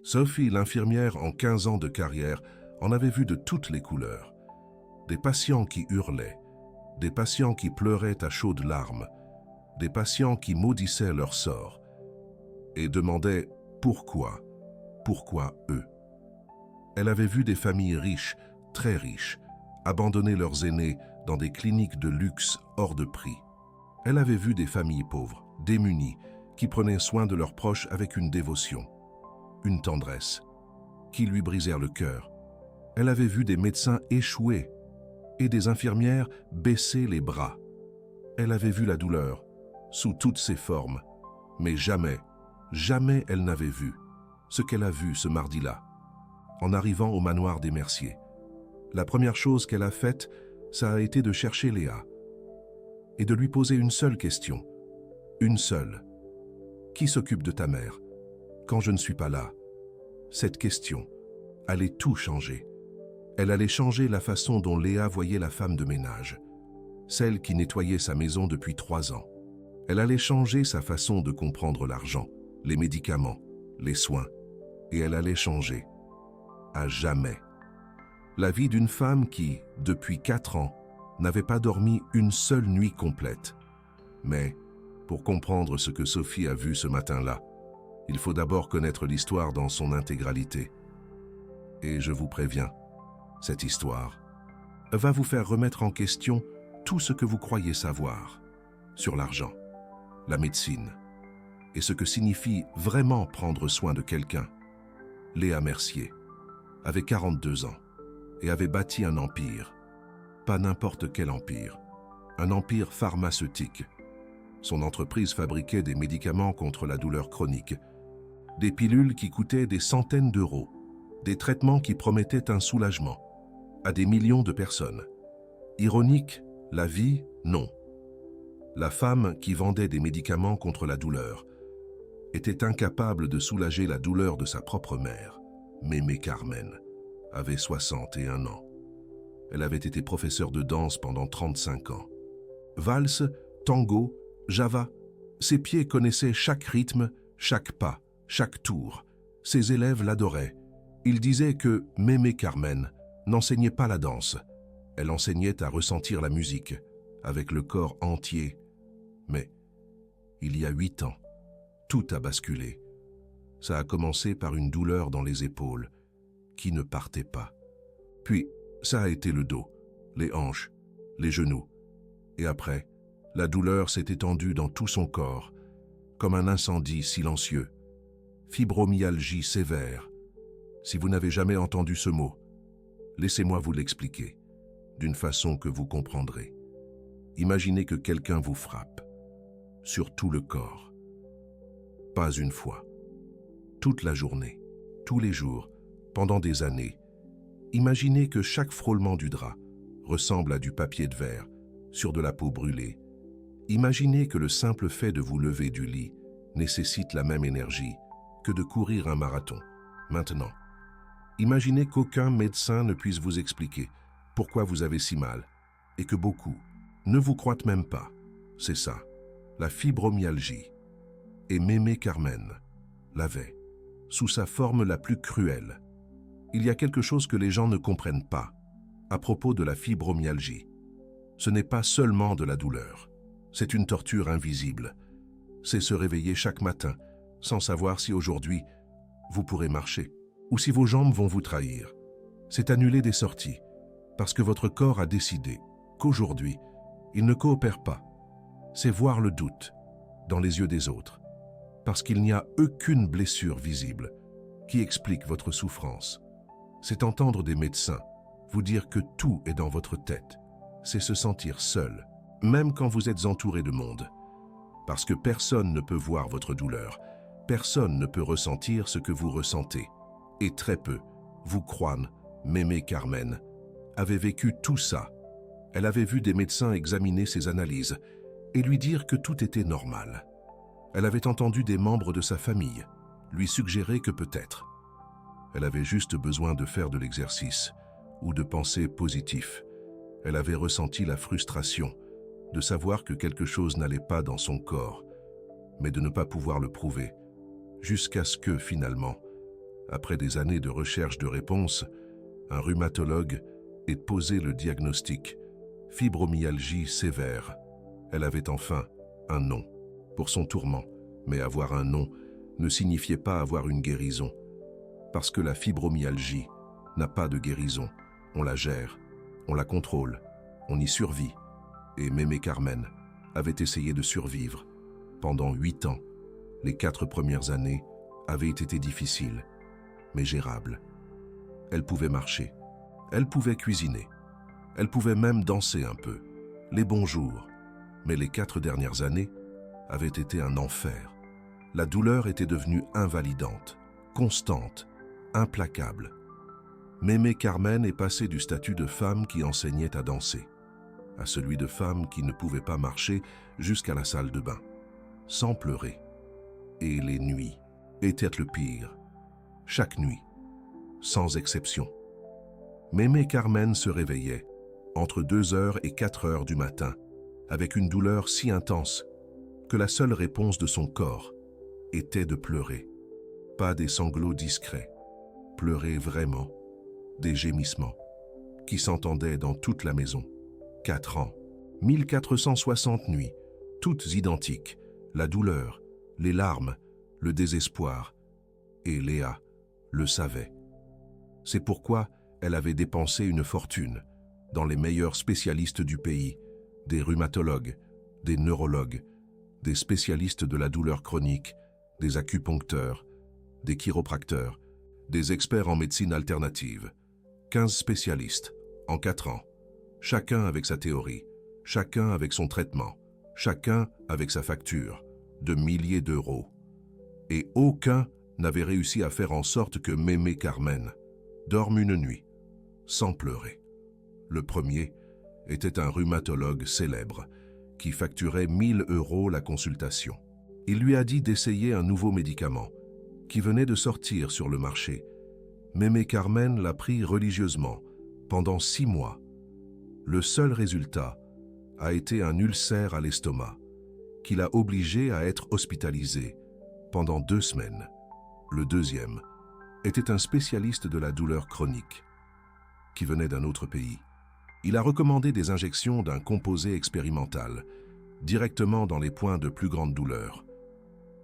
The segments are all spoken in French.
Sophie, l'infirmière en 15 ans de carrière, en avait vu de toutes les couleurs. Des patients qui hurlaient, des patients qui pleuraient à chaudes larmes, des patients qui maudissaient leur sort et demandaient pourquoi eux. Elle avait vu des familles riches, très riches, abandonner leurs aînés dans des cliniques de luxe hors de prix. Elle avait vu des familles pauvres, démunies, qui prenaient soin de leurs proches avec une dévotion, une tendresse, qui lui brisèrent le cœur. Elle avait vu des médecins échouer et des infirmières baisser les bras. Elle avait vu la douleur, sous toutes ses formes, mais jamais elle n'avait vu ce qu'elle a vu ce mardi-là, en arrivant au manoir des Merciers. La première chose qu'elle a faite, ça a été de chercher Léa et de lui poser une seule question, une seule. Qui s'occupe de ta mère quand je ne suis pas là? Cette question allait tout changer. Elle allait changer la façon dont Léa voyait la femme de ménage, celle qui nettoyait sa maison depuis 3 ans. Elle allait changer sa façon de comprendre l'argent, les médicaments, les soins, et elle allait changer, à jamais, la vie d'une femme qui, depuis 4 ans, n'avait pas dormi une seule nuit complète. Mais, pour comprendre ce que Sophie a vu ce matin-là, il faut d'abord connaître l'histoire dans son intégralité. Et je vous préviens, cette histoire va vous faire remettre en question tout ce que vous croyez savoir sur l'argent, la médecine et ce que signifie vraiment prendre soin de quelqu'un. Léa Mercier avait 42 ans et avait bâti un empire, pas n'importe quel empire, un empire pharmaceutique. Son entreprise fabriquait des médicaments contre la douleur chronique, des pilules qui coûtaient des centaines d'euros, des traitements qui promettaient un soulagement à des millions de personnes. Ironique, la vie, non. La femme qui vendait des médicaments contre la douleur était incapable de soulager la douleur de sa propre mère. Mémé Carmen avait 61 ans. Elle avait été professeure de danse pendant 35 ans. Valse, tango, java, ses pieds connaissaient chaque rythme, chaque pas, chaque tour. Ses élèves l'adoraient. Ils disaient que Mémé Carmen n'enseignait pas la danse. Elle enseignait à ressentir la musique, avec le corps entier. Mais, il y a 8 ans, tout a basculé. Ça a commencé par une douleur dans les épaules, qui ne partait pas. Puis, ça a été le dos, les hanches, les genoux. Et après, la douleur s'est étendue dans tout son corps, comme un incendie silencieux. Fibromyalgie sévère. Si vous n'avez jamais entendu ce mot, laissez-moi vous l'expliquer, d'une façon que vous comprendrez. Imaginez que quelqu'un vous frappe, sur tout le corps. Pas une fois. Toute la journée, tous les jours, pendant des années. Imaginez que chaque frôlement du drap ressemble à du papier de verre sur de la peau brûlée. Imaginez que le simple fait de vous lever du lit nécessite la même énergie que de courir un marathon. Maintenant, imaginez qu'aucun médecin ne puisse vous expliquer pourquoi vous avez si mal et que beaucoup ne vous croient même pas. C'est ça, la fibromyalgie. Et Mémé Carmen l'avait, sous sa forme la plus cruelle. Il y a quelque chose que les gens ne comprennent pas à propos de la fibromyalgie. Ce n'est pas seulement de la douleur, c'est une torture invisible. C'est se réveiller chaque matin sans savoir si aujourd'hui vous pourrez marcher ou si vos jambes vont vous trahir. C'est annuler des sorties parce que votre corps a décidé qu'aujourd'hui, il ne coopère pas. C'est voir le doute dans les yeux des autres parce qu'il n'y a aucune blessure visible qui explique votre souffrance. C'est entendre des médecins vous dire que tout est dans votre tête. C'est se sentir seul, même quand vous êtes entouré de monde. Parce que personne ne peut voir votre douleur, personne ne peut ressentir ce que vous ressentez. Et très peu vous croient. Mémé Carmen avait vécu tout ça. Elle avait vu des médecins examiner ses analyses et lui dire que tout était normal. Elle avait entendu des membres de sa famille lui suggérer que peut-être elle avait juste besoin de faire de l'exercice ou de penser positif. Elle avait ressenti la frustration de savoir que quelque chose n'allait pas dans son corps, mais de ne pas pouvoir le prouver, jusqu'à ce que, finalement, Après des années de recherche de réponses, un rhumatologue ait posé le diagnostic « fibromyalgie sévère ». Elle avait enfin un nom pour son tourment, mais avoir un nom ne signifiait pas avoir une guérison, parce que la fibromyalgie n'a pas de guérison. On la gère, on la contrôle, on y survit. Et Mémé Carmen avait essayé de survivre. Pendant 8 ans, les 4 premières années avaient été difficiles, mais gérables. Elle pouvait marcher, elle pouvait cuisiner, elle pouvait même danser un peu, les bons jours. Mais les 4 dernières années avaient été un enfer. La douleur était devenue invalidante, constante, implacable. Mémé Carmen est passée du statut de femme qui enseignait à danser à celui de femme qui ne pouvait pas marcher jusqu'à la salle de bain, sans pleurer. Et les nuits étaient le pire. Chaque nuit, sans exception. Mémé Carmen se réveillait entre 2h et 4h du matin, avec une douleur si intense que la seule réponse de son corps était de pleurer. Pas des sanglots discrets, pleurer vraiment, des gémissements qui s'entendaient dans toute la maison. 4 ans, 1460 nuits, toutes identiques, la douleur, les larmes, le désespoir. Et Léa le savait. C'est pourquoi elle avait dépensé une fortune dans les meilleurs spécialistes du pays, des rhumatologues, des neurologues, des spécialistes de la douleur chronique, des acupuncteurs, des chiropracteurs, des experts en médecine alternative. 15 spécialistes en 4 ans, chacun avec sa théorie, chacun avec son traitement, chacun avec sa facture, de milliers d'euros. Et aucun n'avait réussi à faire en sorte que Mémé Carmen dorme une nuit, sans pleurer. Le premier était un rhumatologue célèbre, qui facturait 1000 € la consultation. Il lui a dit d'essayer un nouveau médicament, qui venait de sortir sur le marché. Mémé Carmen l'a pris religieusement, pendant 6 mois. Le seul résultat a été un ulcère à l'estomac, qui l'a obligé à être hospitalisé pendant 2 semaines. Le deuxième était un spécialiste de la douleur chronique, qui venait d'un autre pays. Il a recommandé des injections d'un composé expérimental, directement dans les points de plus grande douleur.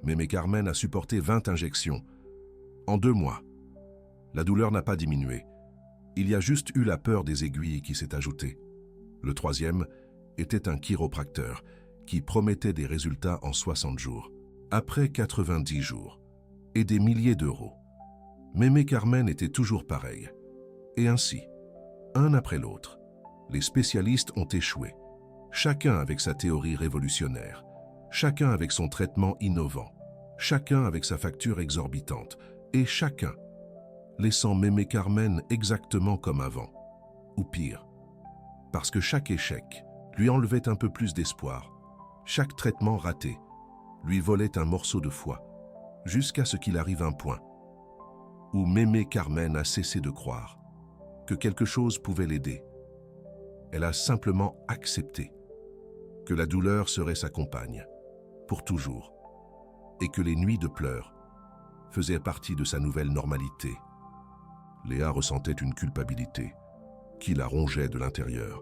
Mémé Carmen a supporté 20 injections. En 2 mois, la douleur n'a pas diminué. Il y a juste eu la peur des aiguilles qui s'est ajoutée. Le troisième était un chiropracteur qui promettait des résultats en 60 jours, après 90 jours, et des milliers d'euros. Mémé Carmen était toujours pareil. Et ainsi, un après l'autre, les spécialistes ont échoué, chacun avec sa théorie révolutionnaire, chacun avec son traitement innovant, chacun avec sa facture exorbitante, et chacun laissant Mémé Carmen exactement comme avant, ou pire, parce que chaque échec lui enlevait un peu plus d'espoir, chaque traitement raté lui volait un morceau de foi, jusqu'à ce qu'il arrive un point où Mémé Carmen a cessé de croire que quelque chose pouvait l'aider. Elle a simplement accepté que la douleur serait sa compagne, pour toujours, et que les nuits de pleurs faisaient partie de sa nouvelle normalité. Léa ressentait une culpabilité qui la rongeait de l'intérieur.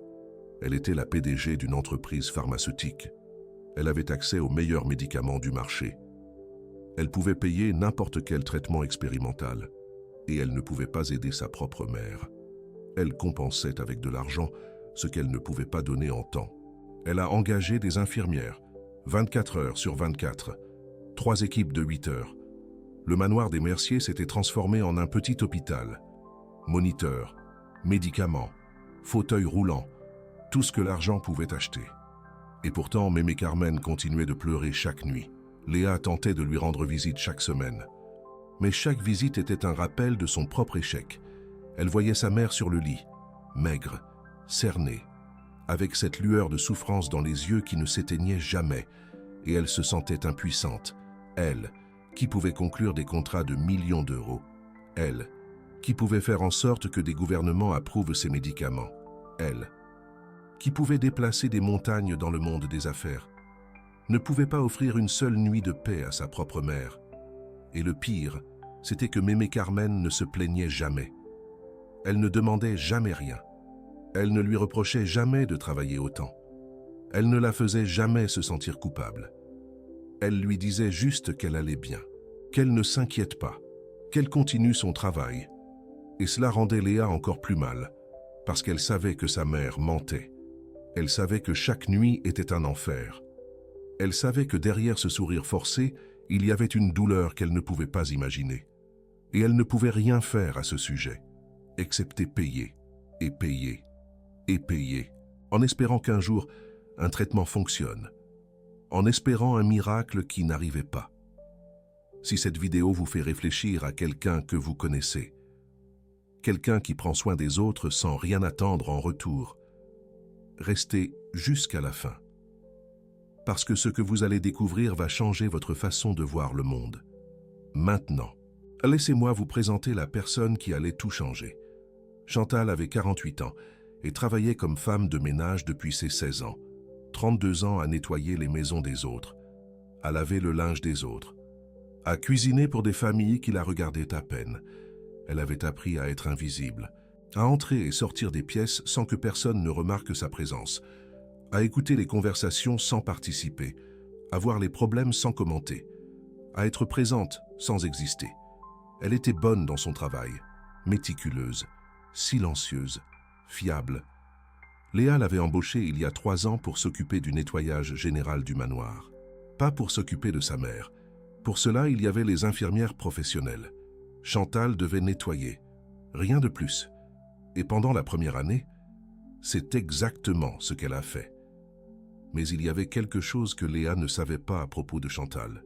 Elle était la PDG d'une entreprise pharmaceutique. Elle avait accès aux meilleurs médicaments du marché. Elle pouvait payer n'importe quel traitement expérimental, et elle ne pouvait pas aider sa propre mère. Elle compensait avec de l'argent ce qu'elle ne pouvait pas donner en temps. Elle a engagé des infirmières, 24 heures sur 24, 3 équipes de 8 heures. Le manoir des Merciers s'était transformé en un petit hôpital. Moniteurs, médicaments, fauteuils roulants, tout ce que l'argent pouvait acheter. Et pourtant, Mémé Carmen continuait de pleurer chaque nuit. Léa tentait de lui rendre visite chaque semaine. Mais chaque visite était un rappel de son propre échec. Elle voyait sa mère sur le lit, maigre, cernée, avec cette lueur de souffrance dans les yeux qui ne s'éteignait jamais, et elle se sentait impuissante. Elle, qui pouvait conclure des contrats de millions d'euros. Elle, qui pouvait faire en sorte que des gouvernements approuvent ses médicaments. Elle, qui pouvait déplacer des montagnes dans le monde des affaires, ne pouvait pas offrir une seule nuit de paix à sa propre mère. Et le pire, c'était que Mémé Carmen ne se plaignait jamais. Elle ne demandait jamais rien. Elle ne lui reprochait jamais de travailler autant. Elle ne la faisait jamais se sentir coupable. Elle lui disait juste qu'elle allait bien, qu'elle ne s'inquiète pas, qu'elle continue son travail. Et cela rendait Léa encore plus mal, parce qu'elle savait que sa mère mentait. Elle savait que chaque nuit était un enfer. Elle savait que derrière ce sourire forcé, il y avait une douleur qu'elle ne pouvait pas imaginer. Et elle ne pouvait rien faire à ce sujet, excepté payer, et payer, et payer, en espérant qu'un jour, un traitement fonctionne, en espérant un miracle qui n'arrivait pas. Si cette vidéo vous fait réfléchir à quelqu'un que vous connaissez, quelqu'un qui prend soin des autres sans rien attendre en retour, restez jusqu'à la fin. Parce que ce que vous allez découvrir va changer votre façon de voir le monde. Maintenant, laissez-moi vous présenter la personne qui allait tout changer. Chantal avait 48 ans et travaillait comme femme de ménage depuis ses 16 ans. 32 ans à nettoyer les maisons des autres, à laver le linge des autres, à cuisiner pour des familles qui la regardaient à peine. Elle avait appris à être invisible, à entrer et sortir des pièces sans que personne ne remarque sa présence, à écouter les conversations sans participer, à voir les problèmes sans commenter, à être présente sans exister. Elle était bonne dans son travail, méticuleuse, silencieuse, fiable. Léa l'avait embauchée il y a 3 ans pour s'occuper du nettoyage général du manoir. Pas pour s'occuper de sa mère. Pour cela, il y avait les infirmières professionnelles. Chantal devait nettoyer, rien de plus. Et pendant la première année, c'est exactement ce qu'elle a fait. Mais il y avait quelque chose que Léa ne savait pas à propos de Chantal.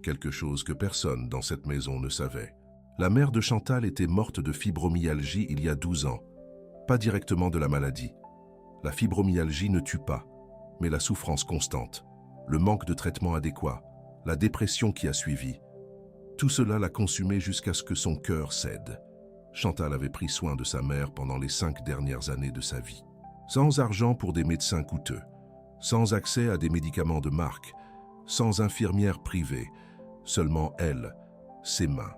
Quelque chose que personne dans cette maison ne savait. La mère de Chantal était morte de fibromyalgie il y a 12 ans. Pas directement de la maladie. La fibromyalgie ne tue pas, mais la souffrance constante, le manque de traitement adéquat, la dépression qui a suivi. Tout cela l'a consumée jusqu'à ce que son cœur cède. Chantal avait pris soin de sa mère pendant les 5 dernières années de sa vie. Sans argent pour des médecins coûteux, sans accès à des médicaments de marque, sans infirmière privée, seulement elle, ses mains,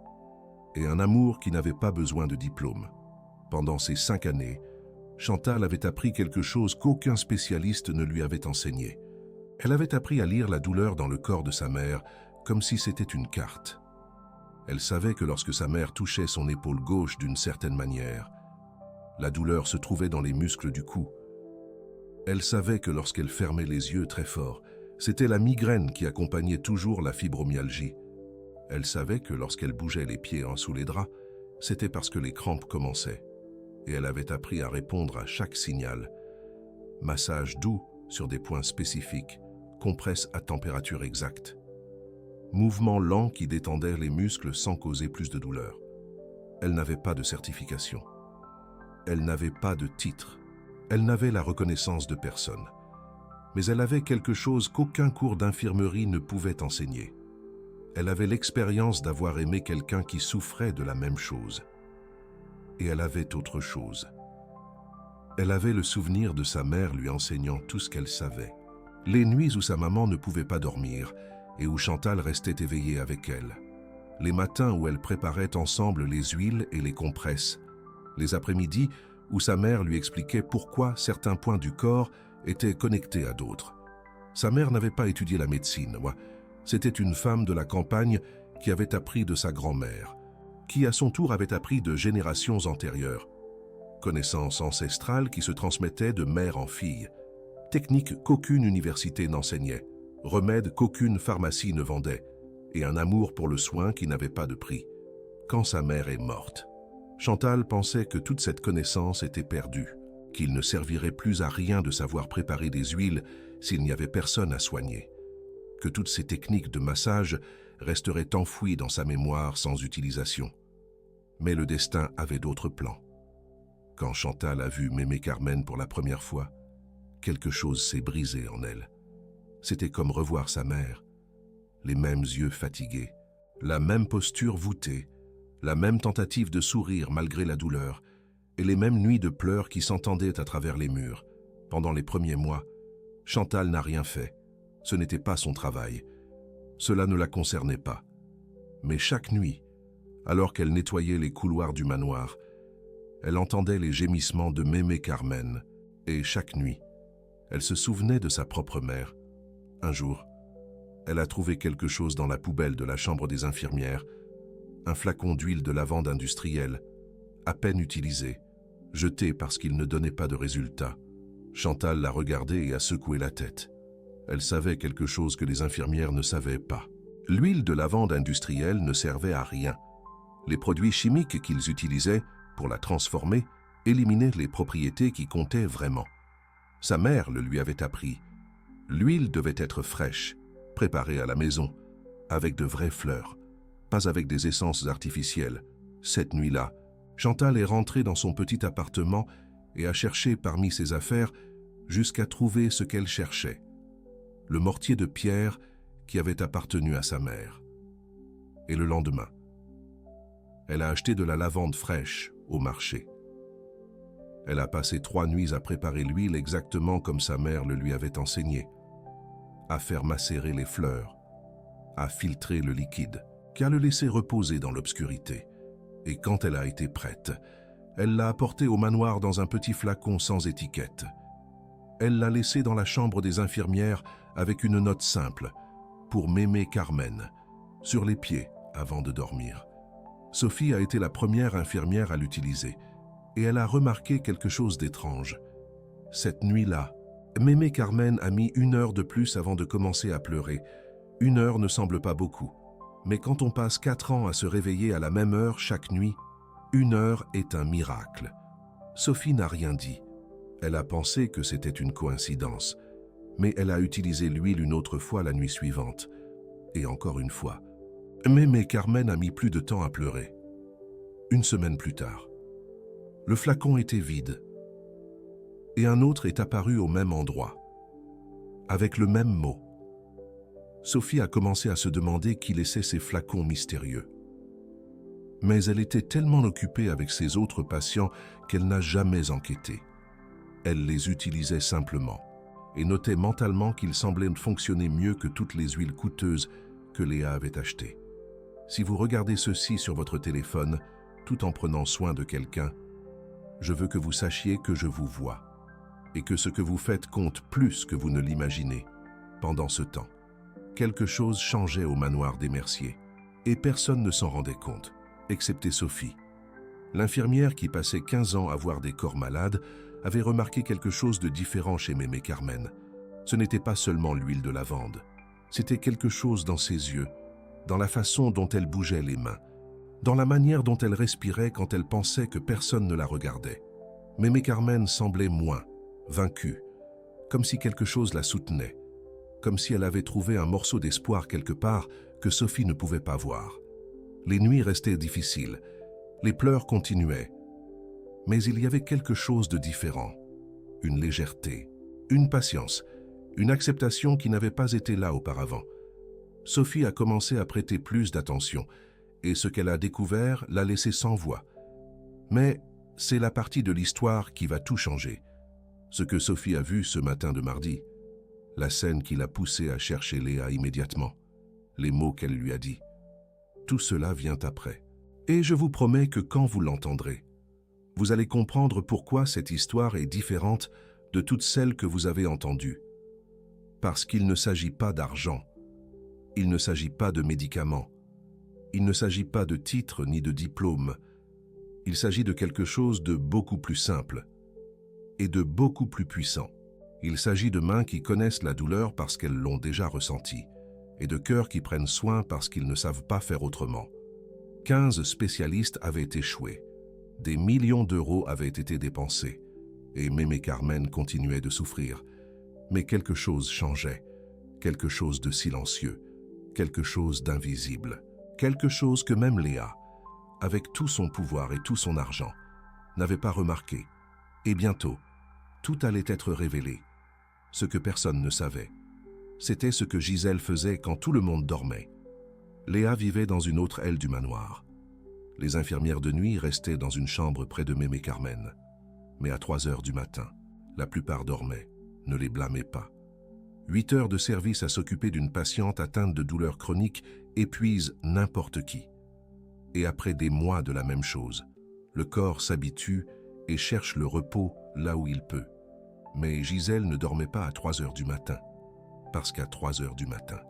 et un amour qui n'avait pas besoin de diplôme. Pendant ces 5 années, Chantal avait appris quelque chose qu'aucun spécialiste ne lui avait enseigné. Elle avait appris à lire la douleur dans le corps de sa mère comme si c'était une carte. Elle savait que lorsque sa mère touchait son épaule gauche d'une certaine manière, la douleur se trouvait dans les muscles du cou. Elle savait que lorsqu'elle fermait les yeux très fort, c'était la migraine qui accompagnait toujours la fibromyalgie. Elle savait que lorsqu'elle bougeait les pieds en sous les draps, c'était parce que les crampes commençaient. Et elle avait appris à répondre à chaque signal. Massage doux sur des points spécifiques, compresse à température exacte. Mouvement lent qui détendait les muscles sans causer plus de douleur. Elle n'avait pas de certification. Elle n'avait pas de titre. Elle n'avait la reconnaissance de personne. Mais elle avait quelque chose qu'aucun cours d'infirmerie ne pouvait enseigner. Elle avait l'expérience d'avoir aimé quelqu'un qui souffrait de la même chose. Et elle avait autre chose. Elle avait le souvenir de sa mère lui enseignant tout ce qu'elle savait. Les nuits où sa maman ne pouvait pas dormir et où Chantal restait éveillée avec elle. Les matins où elles préparaient ensemble les huiles et les compresses. Les après-midi où sa mère lui expliquait pourquoi certains points du corps étaient connectés à d'autres. Sa mère n'avait pas étudié la médecine. C'était une femme de la campagne qui avait appris de sa grand-mère, qui à son tour avait appris de générations antérieures. Connaissances ancestrales qui se transmettaient de mère en fille. Techniques qu'aucune université n'enseignait, remèdes qu'aucune pharmacie ne vendait, et un amour pour le soin qui n'avait pas de prix. Quand sa mère est morte, Chantal pensait que toute cette connaissance était perdue, qu'il ne servirait plus à rien de savoir préparer des huiles s'il n'y avait personne à soigner, que toutes ces techniques de massage resteraient enfouies dans sa mémoire sans utilisation. Mais le destin avait d'autres plans. Quand Chantal a vu Mémé Carmen pour la première fois, quelque chose s'est brisé en elle. C'était comme revoir sa mère. Les mêmes yeux fatigués, la même posture voûtée, la même tentative de sourire malgré la douleur, et les mêmes nuits de pleurs qui s'entendaient à travers les murs. Pendant les premiers mois, Chantal n'a rien fait. Ce n'était pas son travail. Cela ne la concernait pas. Mais chaque nuit, Alors qu'elle nettoyait les couloirs du manoir, elle entendait les gémissements de Mémé Carmen, et chaque nuit, elle se souvenait de sa propre mère. Un jour, elle a trouvé quelque chose dans la poubelle de la chambre des infirmières, un flacon d'huile de lavande industrielle, à peine utilisé, jeté parce qu'il ne donnait pas de résultat. Chantal l'a regardé et a secoué la tête. Elle savait quelque chose que les infirmières ne savaient pas. L'huile de lavande industrielle ne servait à rien. Les produits chimiques qu'ils utilisaient pour la transformer éliminaient les propriétés qui comptaient vraiment. Sa mère le lui avait appris. L'huile devait être fraîche, préparée à la maison, avec de vraies fleurs, pas avec des essences artificielles. Cette nuit-là, Chantal est rentrée dans son petit appartement et a cherché parmi ses affaires jusqu'à trouver ce qu'elle cherchait. Le mortier de pierre qui avait appartenu à sa mère. Et le lendemain, elle a acheté de la lavande fraîche au marché. Elle a passé 3 nuits à préparer l'huile exactement comme sa mère le lui avait enseigné, à faire macérer les fleurs, à filtrer le liquide, qu'à le laisser reposer dans l'obscurité. Et quand elle a été prête, elle l'a apporté au manoir dans un petit flacon sans étiquette. Elle l'a laissé dans la chambre des infirmières avec une note simple, pour Mémé Carmen, sur les pieds avant de dormir. Sophie a été la première infirmière à l'utiliser, et elle a remarqué quelque chose d'étrange. Cette nuit-là, Mémé Carmen a mis 1 heure de plus avant de commencer à pleurer. 1 heure ne semble pas beaucoup, mais quand on passe 4 ans à se réveiller à la même heure chaque nuit, 1 heure est un miracle. Sophie n'a rien dit. Elle a pensé que c'était une coïncidence, mais elle a utilisé l'huile une autre fois la nuit suivante. Et encore une fois. Mémé Carmen a mis plus de temps à pleurer. 1 semaine plus tard, le flacon était vide. Et un autre est apparu au même endroit, avec le même mot. Sophie a commencé à se demander qui laissait ces flacons mystérieux. Mais elle était tellement occupée avec ses autres patients qu'elle n'a jamais enquêté. Elle les utilisait simplement et notait mentalement qu'ils semblaient fonctionner mieux que toutes les huiles coûteuses que Léa avait achetées. Si vous regardez ceci sur votre téléphone, tout en prenant soin de quelqu'un, je veux que vous sachiez que je vous vois et que ce que vous faites compte plus que vous ne l'imaginez. Pendant ce temps, quelque chose changeait au manoir des Mercier et personne ne s'en rendait compte, excepté Sophie. L'infirmière qui passait 15 ans à voir des corps malades avait remarqué quelque chose de différent chez Mémé Carmen. Ce n'était pas seulement l'huile de lavande, c'était quelque chose dans ses yeux, dans la façon dont elle bougeait les mains, dans la manière dont elle respirait quand elle pensait que personne ne la regardait. Mémé Carmen semblait moins, vaincue, comme si quelque chose la soutenait, comme si elle avait trouvé un morceau d'espoir quelque part que Sophie ne pouvait pas voir. Les nuits restaient difficiles, les pleurs continuaient, mais il y avait quelque chose de différent, une légèreté, une patience, une acceptation qui n'avait pas été là auparavant. Sophie a commencé à prêter plus d'attention, et ce qu'elle a découvert l'a laissé sans voix. Mais c'est la partie de l'histoire qui va tout changer. Ce que Sophie a vu ce matin de mardi, la scène qui l'a poussée à chercher Léa immédiatement, les mots qu'elle lui a dit. Tout cela vient après. Et je vous promets que quand vous l'entendrez, vous allez comprendre pourquoi cette histoire est différente de toutes celles que vous avez entendues. Parce qu'il ne s'agit pas d'argent, il ne s'agit pas de médicaments, il ne s'agit pas de titres ni de diplômes, il s'agit de quelque chose de beaucoup plus simple et de beaucoup plus puissant. Il s'agit de mains qui connaissent la douleur parce qu'elles l'ont déjà ressentie, et de cœurs qui prennent soin parce qu'ils ne savent pas faire autrement. 15 spécialistes avaient échoué, des millions d'euros avaient été dépensés, et Mémé Carmen continuait de souffrir. Mais quelque chose changeait, quelque chose de silencieux, quelque chose d'invisible, quelque chose que même Léa, avec tout son pouvoir et tout son argent, n'avait pas remarqué. Et bientôt, tout allait être révélé. Ce que personne ne savait, c'était ce que Gisèle faisait quand tout le monde dormait. Léa vivait dans une autre aile du manoir. Les infirmières de nuit restaient dans une chambre près de Mémé Carmen. Mais à 3 heures du matin, la plupart dormaient. Ne les blâmez pas. 8 heures de service à s'occuper d'une patiente atteinte de douleurs chroniques épuisent n'importe qui. Et après des mois de la même chose, le corps s'habitue et cherche le repos là où il peut. Mais Gisèle ne dormait pas à 3 heures du matin, parce qu'à 3 heures du matin,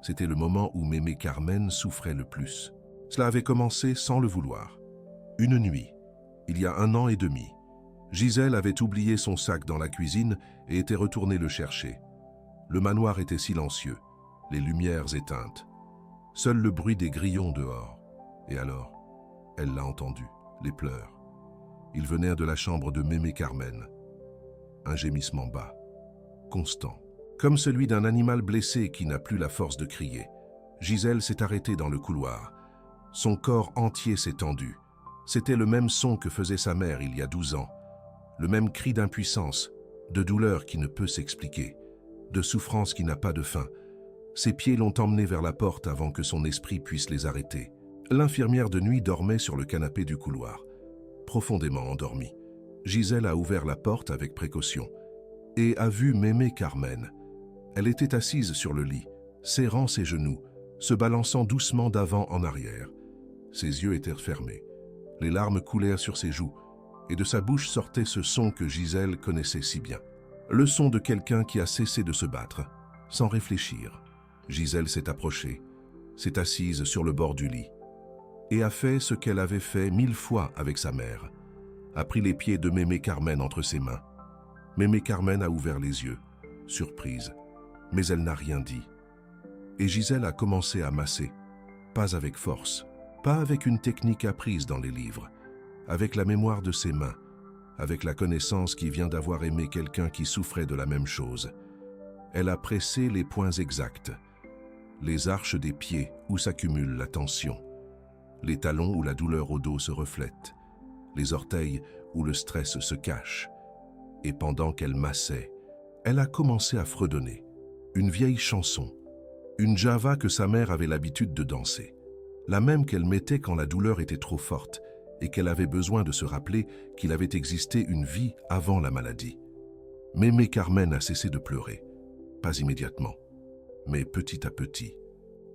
c'était le moment où mémé Carmen souffrait le plus. Cela avait commencé sans le vouloir. Une nuit, il y a 1 an et demi, Gisèle avait oublié son sac dans la cuisine et était retournée le chercher. Le manoir était silencieux, les lumières éteintes. Seul le bruit des grillons dehors. Et alors, elle l'a entendu, les pleurs. Ils venaient de la chambre de mémé Carmen. Un gémissement bas, constant, comme celui d'un animal blessé qui n'a plus la force de crier. Gisèle s'est arrêtée dans le couloir. Son corps entier s'est tendu. C'était le même son que faisait sa mère il y a 12 ans. Le même cri d'impuissance, de douleur qui ne peut s'expliquer, de souffrance qui n'a pas de fin. Ses pieds l'ont emmenée vers la porte avant que son esprit puisse les arrêter. L'infirmière de nuit dormait sur le canapé du couloir, profondément endormie. Gisèle a ouvert la porte avec précaution et a vu mémé Carmen. Elle était assise sur le lit, serrant ses genoux, se balançant doucement d'avant en arrière. Ses yeux étaient fermés. Les larmes coulèrent sur ses joues et de sa bouche sortait ce son que Gisèle connaissait si bien. Le son de quelqu'un qui a cessé de se battre, sans réfléchir. Gisèle s'est approchée, s'est assise sur le bord du lit et a fait ce qu'elle avait fait 1000 fois avec sa mère. A pris les pieds de mémé Carmen entre ses mains. Mémé Carmen a ouvert les yeux, surprise, mais elle n'a rien dit. Et Gisèle a commencé à masser, pas avec force, pas avec une technique apprise dans les livres, avec la mémoire de ses mains, avec la connaissance qui vient d'avoir aimé quelqu'un qui souffrait de la même chose. Elle a pressé les points exacts, les arches des pieds où s'accumule la tension, les talons où la douleur au dos se reflète, les orteils où le stress se cache. Et pendant qu'elle massait, elle a commencé à fredonner une vieille chanson, une java que sa mère avait l'habitude de danser, la même qu'elle mettait quand la douleur était trop forte et qu'elle avait besoin de se rappeler qu'il avait existé une vie avant la maladie. Mémé Carmen a cessé de pleurer, pas immédiatement, mais petit à petit.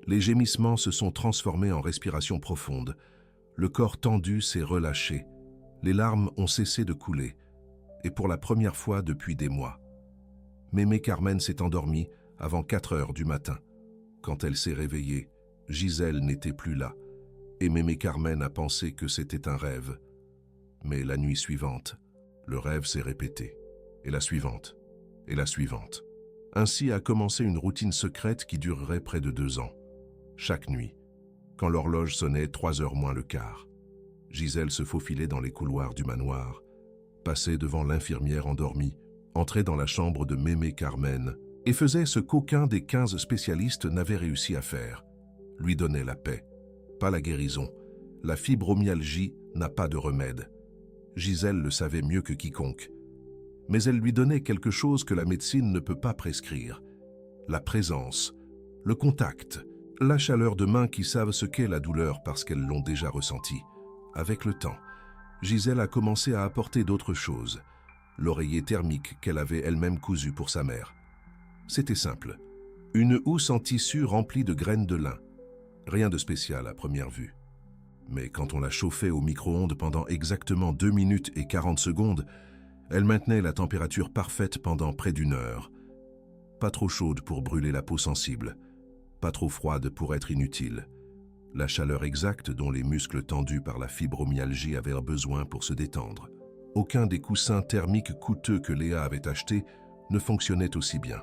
Les gémissements se sont transformés en respiration profonde, le corps tendu s'est relâché, les larmes ont cessé de couler, et pour la première fois depuis des mois. Mémé Carmen s'est endormie avant 4 heures du matin. Quand elle s'est réveillée, Gisèle n'était plus là, et mémé Carmen a pensé que c'était un rêve. Mais la nuit suivante, le rêve s'est répété, et la suivante, et la suivante. Ainsi a commencé une routine secrète qui durerait près de 2 ans. Chaque nuit, quand l'horloge sonnait 3 heures moins le quart, Gisèle se faufilait dans les couloirs du manoir, passait devant l'infirmière endormie, entrait dans la chambre de mémé Carmen et faisait ce qu'aucun des 15 spécialistes n'avait réussi à faire. Lui donnait la paix, pas la guérison. La fibromyalgie n'a pas de remède. Gisèle le savait mieux que quiconque. Mais elle lui donnait quelque chose que la médecine ne peut pas prescrire. La présence, le contact, la chaleur de mains qui savent ce qu'est la douleur parce qu'elles l'ont déjà ressentie. Avec le temps, Gisèle a commencé à apporter d'autres choses. L'oreiller thermique qu'elle avait elle-même cousu pour sa mère. C'était simple. Une housse en tissu remplie de graines de lin. Rien de spécial à première vue. Mais quand on la chauffait au micro-ondes pendant exactement 2 minutes et 40 secondes, elle maintenait la température parfaite pendant près d'1 heure. Pas trop chaude pour brûler la peau sensible, pas trop froide pour être inutile. La chaleur exacte dont les muscles tendus par la fibromyalgie avaient besoin pour se détendre. Aucun des coussins thermiques coûteux que Léa avait achetés ne fonctionnait aussi bien,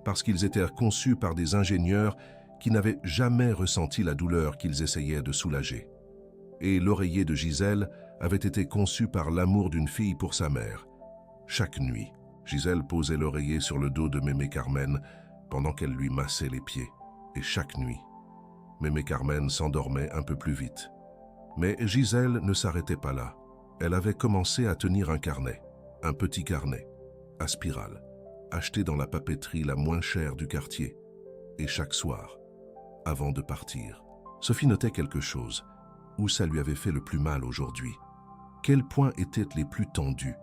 parce qu'ils étaient conçus par des ingénieurs qui n'avaient jamais ressenti la douleur qu'ils essayaient de soulager. Et l'oreiller de Gisèle avait été conçu par l'amour d'une fille pour sa mère. Chaque nuit, Gisèle posait l'oreiller sur le dos de mémé Carmen pendant qu'elle lui massait les pieds. Et chaque nuit, mémé Carmen s'endormait un peu plus vite. Mais Gisèle ne s'arrêtait pas là. Elle avait commencé à tenir un carnet, un petit carnet, à spirale, acheté dans la papeterie la moins chère du quartier. Et chaque soir, avant de partir, Sophie notait quelque chose, où ça lui avait fait le plus mal aujourd'hui. Quels points étaient les plus tendus?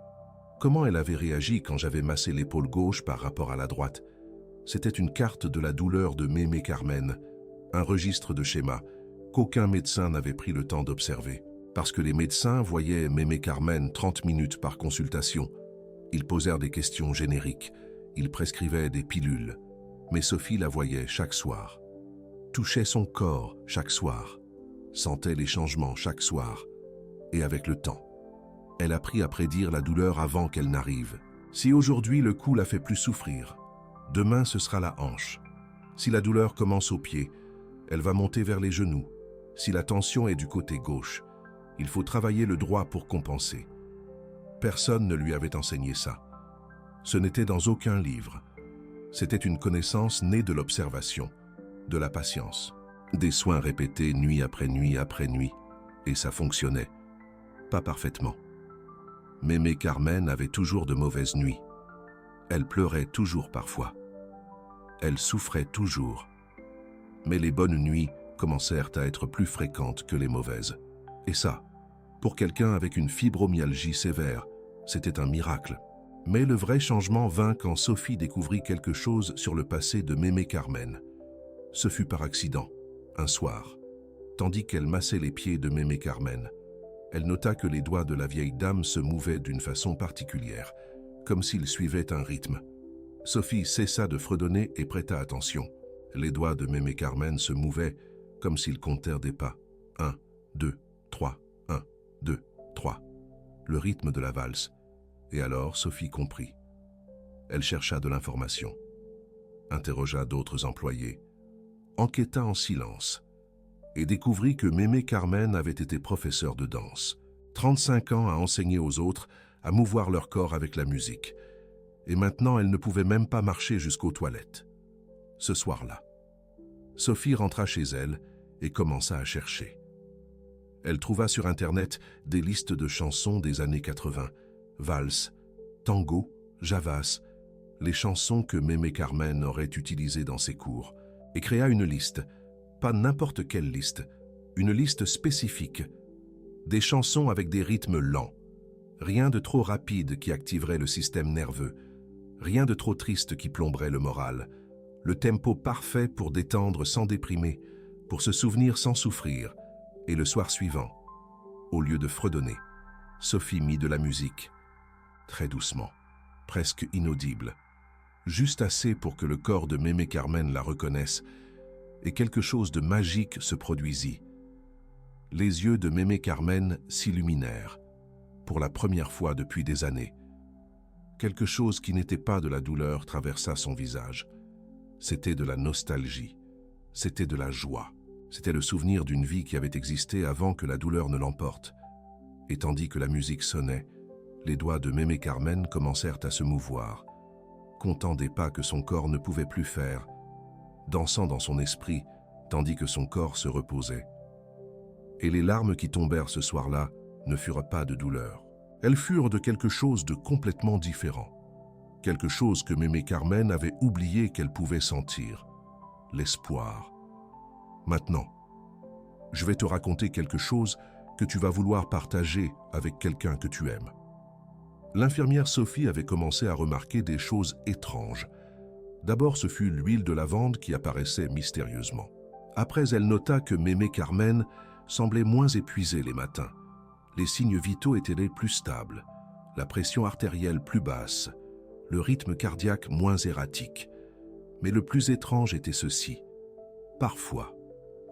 Comment elle avait réagi quand j'avais massé l'épaule gauche par rapport à la droite? C'était une carte de la douleur de mémé Carmen, un registre de schéma, qu'aucun médecin n'avait pris le temps d'observer. Parce que les médecins voyaient Mémé Carmen 30 minutes par consultation. Ils posèrent des questions génériques, ils prescrivaient des pilules. Mais Sophie la voyait chaque soir, touchait son corps chaque soir, sentait les changements chaque soir. Et avec le temps, elle apprit à prédire la douleur avant qu'elle n'arrive. Si aujourd'hui le cou la fait plus souffrir, demain ce sera la hanche. Si la douleur commence au pied, elle va monter vers les genoux. Si la tension est du côté gauche, il faut travailler le droit pour compenser. Personne ne lui avait enseigné ça. Ce n'était dans aucun livre. C'était une connaissance née de l'observation, de la patience, des soins répétés nuit après nuit après nuit. Et ça fonctionnait. Pas parfaitement. Mémé Carmen avait toujours de mauvaises nuits. Elle pleurait toujours parfois. Elle souffrait toujours. Mais les bonnes nuits commencèrent à être plus fréquentes que les mauvaises. Et ça, pour quelqu'un avec une fibromyalgie sévère, c'était un miracle. Mais le vrai changement vint quand Sophie découvrit quelque chose sur le passé de Mémé Carmen. Ce fut par accident, un soir, tandis qu'elle massait les pieds de Mémé Carmen. Elle nota que les doigts de la vieille dame se mouvaient d'une façon particulière, comme s'ils suivaient un rythme. Sophie cessa de fredonner et prêta attention. Les doigts de Mémé Carmen se mouvaient comme s'ils comptèrent des pas. 1, 2, 3, 1, 2, 3. Le rythme de la valse. Et alors Sophie comprit. Elle chercha de l'information, interrogea d'autres employés, enquêta en silence et découvrit que Mémé Carmen avait été professeure de danse. 35 ans à enseigner aux autres à mouvoir leur corps avec la musique. Et maintenant, elle ne pouvait même pas marcher jusqu'aux toilettes. Ce soir-là, Sophie rentra chez elle et commença à chercher. Elle trouva sur Internet des listes de chansons des années 80, valses, tango, javas, les chansons que Mémé Carmen aurait utilisées dans ses cours, et créa une liste, pas n'importe quelle liste, une liste spécifique, des chansons avec des rythmes lents, rien de trop rapide qui activerait le système nerveux, rien de trop triste qui plomberait le moral, le tempo parfait pour détendre sans déprimer, pour se souvenir sans souffrir, et le soir suivant, au lieu de fredonner, Sophie mit de la musique, très doucement, presque inaudible, juste assez pour que le corps de Mémé Carmen la reconnaisse, et quelque chose de magique se produisit. Les yeux de Mémé Carmen s'illuminèrent, pour la première fois depuis des années. Quelque chose qui n'était pas de la douleur traversa son visage. C'était de la nostalgie, c'était de la joie, c'était le souvenir d'une vie qui avait existé avant que la douleur ne l'emporte. Et tandis que la musique sonnait, les doigts de Mémé Carmen commencèrent à se mouvoir, comptant des pas que son corps ne pouvait plus faire, dansant dans son esprit, tandis que son corps se reposait. Et les larmes qui tombèrent ce soir-là ne furent pas de douleur. Elles furent de quelque chose de complètement différent. Quelque chose que Mémé Carmen avait oublié qu'elle pouvait sentir. L'espoir. Maintenant, je vais te raconter quelque chose que tu vas vouloir partager avec quelqu'un que tu aimes. L'infirmière Sophie avait commencé à remarquer des choses étranges. D'abord, ce fut l'huile de lavande qui apparaissait mystérieusement. Après, elle nota que Mémé Carmen semblait moins épuisée les matins. Les signes vitaux étaient plus stables, la pression artérielle plus basse, le rythme cardiaque moins erratique. Mais le plus étrange était ceci. Parfois,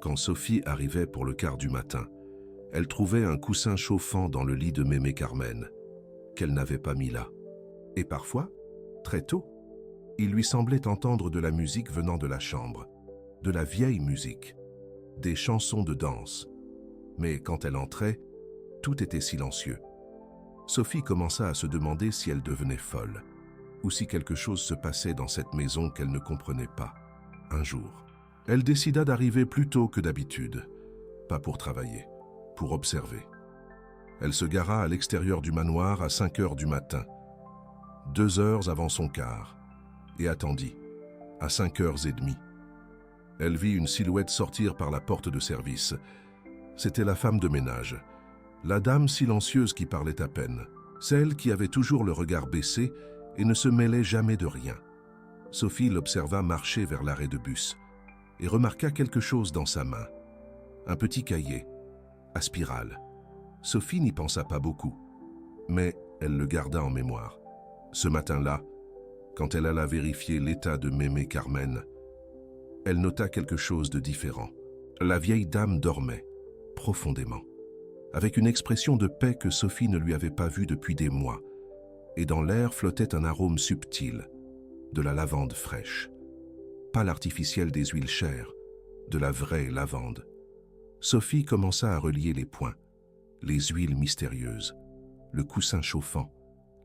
quand Sophie arrivait pour le quart du matin, elle trouvait un coussin chauffant dans le lit de Mémé Carmen, qu'elle n'avait pas mis là. Et parfois, très tôt, il lui semblait entendre de la musique venant de la chambre, de la vieille musique, des chansons de danse. Mais quand elle entrait, tout était silencieux. Sophie commença à se demander si elle devenait folle, ou si quelque chose se passait dans cette maison qu'elle ne comprenait pas. Un jour, elle décida d'arriver plus tôt que d'habitude, pas pour travailler, pour observer. Elle se gara à l'extérieur du manoir à 5 heures du matin, 2 heures avant son quart, et attendit, à 5h30. Elle vit une silhouette sortir par la porte de service. C'était la femme de ménage, la dame silencieuse qui parlait à peine, celle qui avait toujours le regard baissé et ne se mêlait jamais de rien. Sophie l'observa marcher vers l'arrêt de bus et remarqua quelque chose dans sa main. un petit cahier, à spirale. Sophie n'y pensa pas beaucoup, mais elle le garda en mémoire. Ce matin-là, quand elle alla vérifier l'état de mémé Carmen, elle nota quelque chose de différent. La vieille dame dormait, profondément, avec une expression de paix que Sophie ne lui avait pas vue depuis des mois, et dans l'air flottait un arôme subtil, de la lavande fraîche. Pas l'artificiel des huiles chères, de la vraie lavande. Sophie commença à relier les points, les huiles mystérieuses, le coussin chauffant,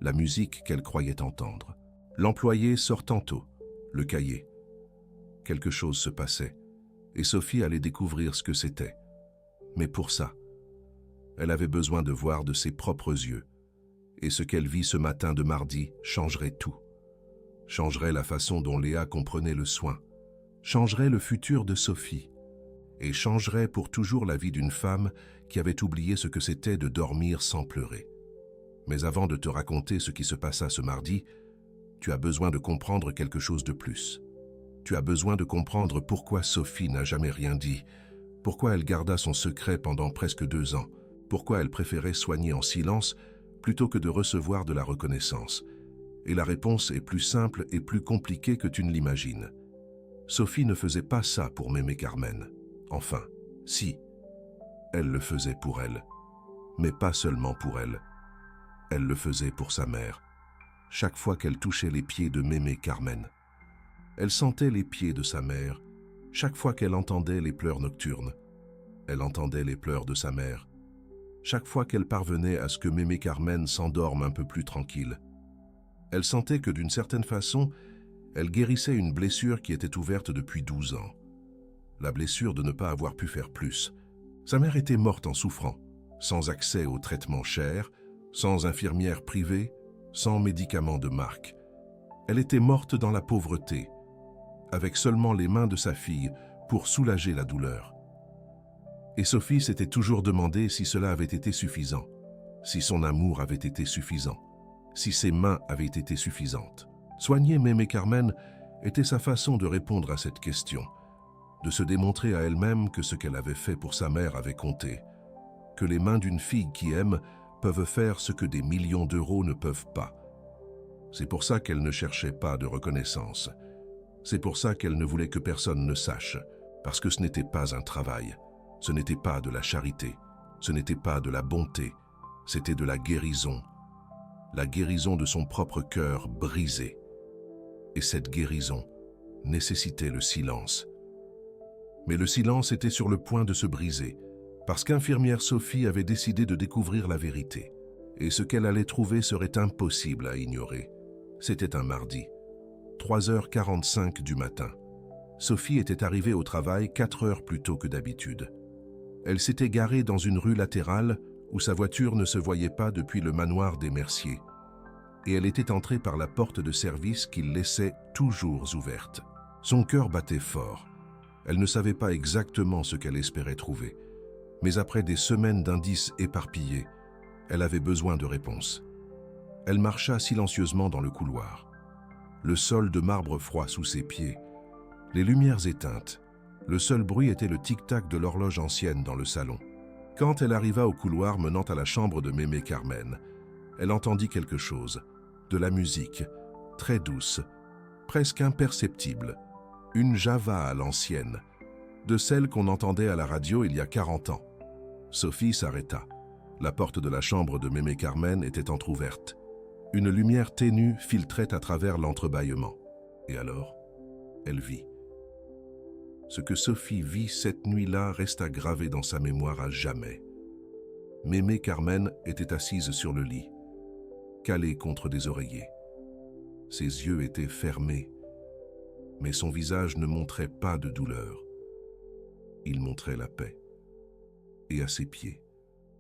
la musique qu'elle croyait entendre. L'employé sortant tôt, le cahier. Quelque chose se passait, et Sophie allait découvrir ce que c'était. Mais pour ça, elle avait besoin de voir de ses propres yeux, et ce qu'elle vit ce matin de mardi changerait tout. Changerait la façon dont Léa comprenait le soin, changerait le futur de Sophie, et changerait pour toujours la vie d'une femme qui avait oublié ce que c'était de dormir sans pleurer. Mais avant de te raconter ce qui se passa ce mardi, tu as besoin de comprendre quelque chose de plus. Tu as besoin de comprendre pourquoi Sophie n'a jamais rien dit, pourquoi elle garda son secret pendant presque 2 ans, pourquoi elle préférait soigner en silence plutôt que de recevoir de la reconnaissance. Et la réponse est plus simple et plus compliquée que tu ne l'imagines. Sophie ne faisait pas ça pour mémé Carmen. Enfin, si, elle le faisait pour elle, mais pas seulement pour elle. Elle le faisait pour sa mère. Chaque fois qu'elle touchait les pieds de mémé Carmen, elle sentait les pieds de sa mère. Chaque fois qu'elle entendait les pleurs nocturnes, elle entendait les pleurs de sa mère. Chaque fois qu'elle parvenait à ce que mémé Carmen s'endorme un peu plus tranquille, elle sentait que d'une certaine façon, elle guérissait une blessure qui était ouverte depuis 12 ans. La blessure de ne pas avoir pu faire plus. Sa mère était morte en souffrant, sans accès aux traitements chers, sans infirmière privée, sans médicaments de marque. Elle était morte dans la pauvreté, avec seulement les mains de sa fille pour soulager la douleur. Et Sophie s'était toujours demandé si cela avait été suffisant, si son amour avait été suffisant, si ses mains avaient été suffisantes. Soigner mémé Carmen était sa façon de répondre à cette question, de se démontrer à elle-même que ce qu'elle avait fait pour sa mère avait compté, que les mains d'une fille qui aime peuvent faire ce que des millions d'euros ne peuvent pas. C'est pour ça qu'elle ne cherchait pas de reconnaissance. C'est pour ça qu'elle ne voulait que personne ne sache, parce que ce n'était pas un travail, ce n'était pas de la charité, ce n'était pas de la bonté, c'était de la guérison de son propre cœur brisé. Et cette guérison nécessitait le silence. Mais le silence était sur le point de se briser, parce qu'infirmière Sophie avait décidé de découvrir la vérité, et ce qu'elle allait trouver serait impossible à ignorer. C'était un mardi, 3h45 du matin. Sophie était arrivée au travail 4 heures plus tôt que d'habitude. Elle s'était garée dans une rue latérale où sa voiture ne se voyait pas depuis le manoir des Merciers, et elle était entrée par la porte de service qu'il laissait toujours ouverte. Son cœur battait fort. Elle ne savait pas exactement ce qu'elle espérait trouver, mais après des semaines d'indices éparpillés, elle avait besoin de réponses. Elle marcha silencieusement dans le couloir. Le sol de marbre froid sous ses pieds, les lumières éteintes. Le seul bruit était le tic-tac de l'horloge ancienne dans le salon. Quand elle arriva au couloir menant à la chambre de mémé Carmen, elle entendit quelque chose, de la musique, très douce, presque imperceptible, une java à l'ancienne, de celle qu'on entendait à la radio il y a 40 ans. Sophie s'arrêta. La porte de la chambre de mémé Carmen était entr'ouverte. Une lumière ténue filtrait à travers l'entrebâillement. Et alors, elle vit. Ce que Sophie vit cette nuit-là resta gravé dans sa mémoire à jamais. Mémé Carmen était assise sur le lit, calée contre des oreillers. Ses yeux étaient fermés, mais son visage ne montrait pas de douleur. Il montrait la paix. Et à ses pieds,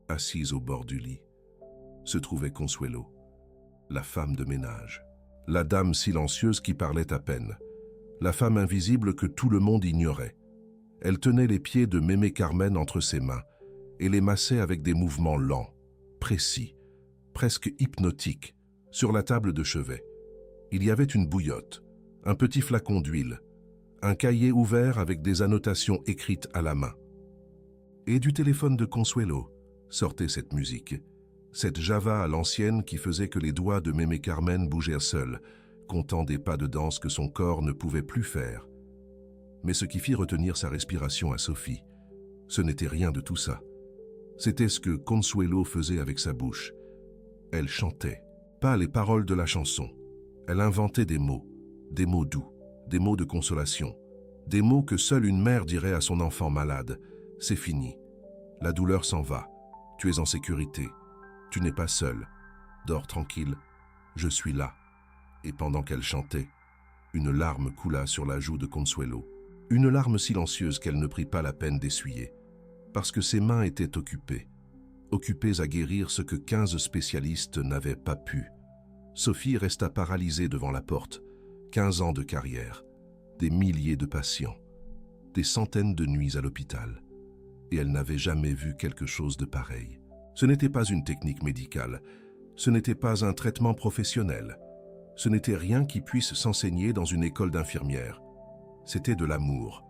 assise au bord du lit, se trouvait Consuelo, la femme de ménage, la dame silencieuse qui parlait à peine, la femme invisible que tout le monde ignorait. Elle tenait les pieds de mémé Carmen entre ses mains et les massait avec des mouvements lents, précis, presque hypnotiques, sur la table de chevet. Il y avait une bouillotte, un petit flacon d'huile, un cahier ouvert avec des annotations écrites à la main. Et du téléphone de Consuelo sortait cette musique, cette Java à l'ancienne qui faisait que les doigts de Mémé Carmen bougeaient seuls, comptant des pas de danse que son corps ne pouvait plus faire. Mais ce qui fit retenir sa respiration à Sophie, ce n'était rien de tout ça. C'était ce que Consuelo faisait avec sa bouche. Elle chantait, pas les paroles de la chanson. Elle inventait des mots doux, des mots de consolation, des mots que seule une mère dirait à son enfant malade. C'est fini. La douleur s'en va. Tu es en sécurité. Tu n'es pas seul. Dors tranquille. Je suis là. Et pendant qu'elle chantait, une larme coula sur la joue de Consuelo. Une larme silencieuse qu'elle ne prit pas la peine d'essuyer. Parce que ses mains étaient occupées à guérir ce que 15 spécialistes n'avaient pas pu. Sophie resta paralysée devant la porte. 15 ans de carrière, des milliers de patients, des centaines de nuits à l'hôpital. Et elle n'avait jamais vu quelque chose de pareil. Ce n'était pas une technique médicale, ce n'était pas un traitement professionnel, ce n'était rien qui puisse s'enseigner dans une école d'infirmière. C'était de l'amour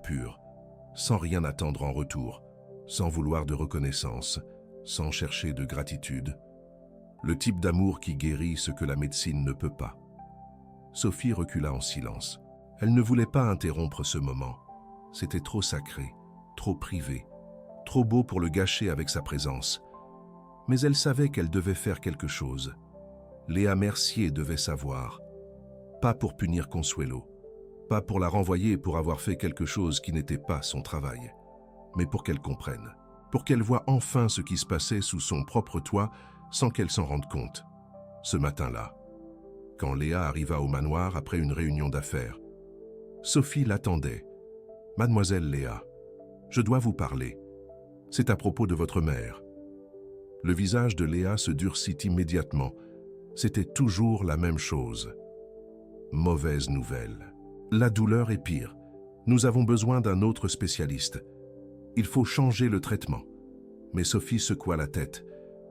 pur, sans rien attendre en retour, sans vouloir de reconnaissance, sans chercher de gratitude. Le type d'amour qui guérit ce que la médecine ne peut pas. Sophie recula en silence. Elle ne voulait pas interrompre ce moment. C'était trop sacré, trop privé, trop beau pour le gâcher avec sa présence. Mais elle savait qu'elle devait faire quelque chose. Léa Mercier devait savoir. Pas pour punir Consuelo, pas pour la renvoyer pour avoir fait quelque chose qui n'était pas son travail, mais pour qu'elle comprenne, pour qu'elle voie enfin ce qui se passait sous son propre toit sans qu'elle s'en rende compte. Ce matin-là, quand Léa arriva au manoir après une réunion d'affaires, Sophie l'attendait. « Mademoiselle Léa, je dois vous parler. C'est à propos de votre mère. » Le visage de Léa se durcit immédiatement. C'était toujours la même chose. Mauvaise nouvelle. La douleur est pire. Nous avons besoin d'un autre spécialiste. Il faut changer le traitement. Mais Sophie secoua la tête.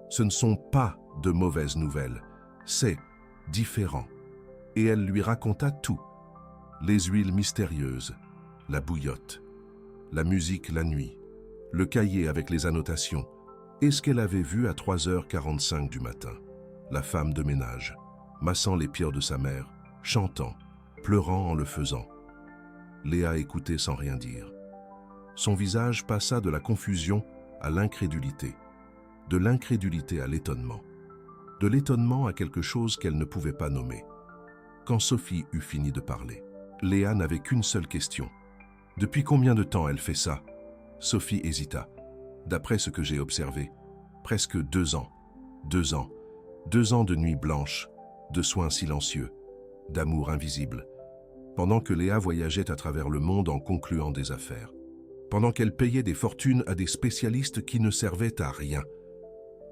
Ce ne sont pas de mauvaises nouvelles. C'est différent. Et elle lui raconta tout. Les huiles mystérieuses, la bouillotte, la musique la nuit, le cahier avec les annotations, et ce qu'elle avait vu à 3h45 du matin. La femme de ménage, massant les pieds de sa mère, chantant, pleurant en le faisant. Léa écoutait sans rien dire. Son visage passa de la confusion à l'incrédulité, de l'incrédulité à l'étonnement, de l'étonnement à quelque chose qu'elle ne pouvait pas nommer. Quand Sophie eut fini de parler, Léa n'avait qu'une seule question. Depuis combien de temps elle fait ça? Sophie hésita. D'après ce que j'ai observé, presque 2 ans. 2 ans. 2 ans de nuits blanches, de soins silencieux, d'amour invisible. Pendant que Léa voyageait à travers le monde en concluant des affaires. Pendant qu'elle payait des fortunes à des spécialistes qui ne servaient à rien.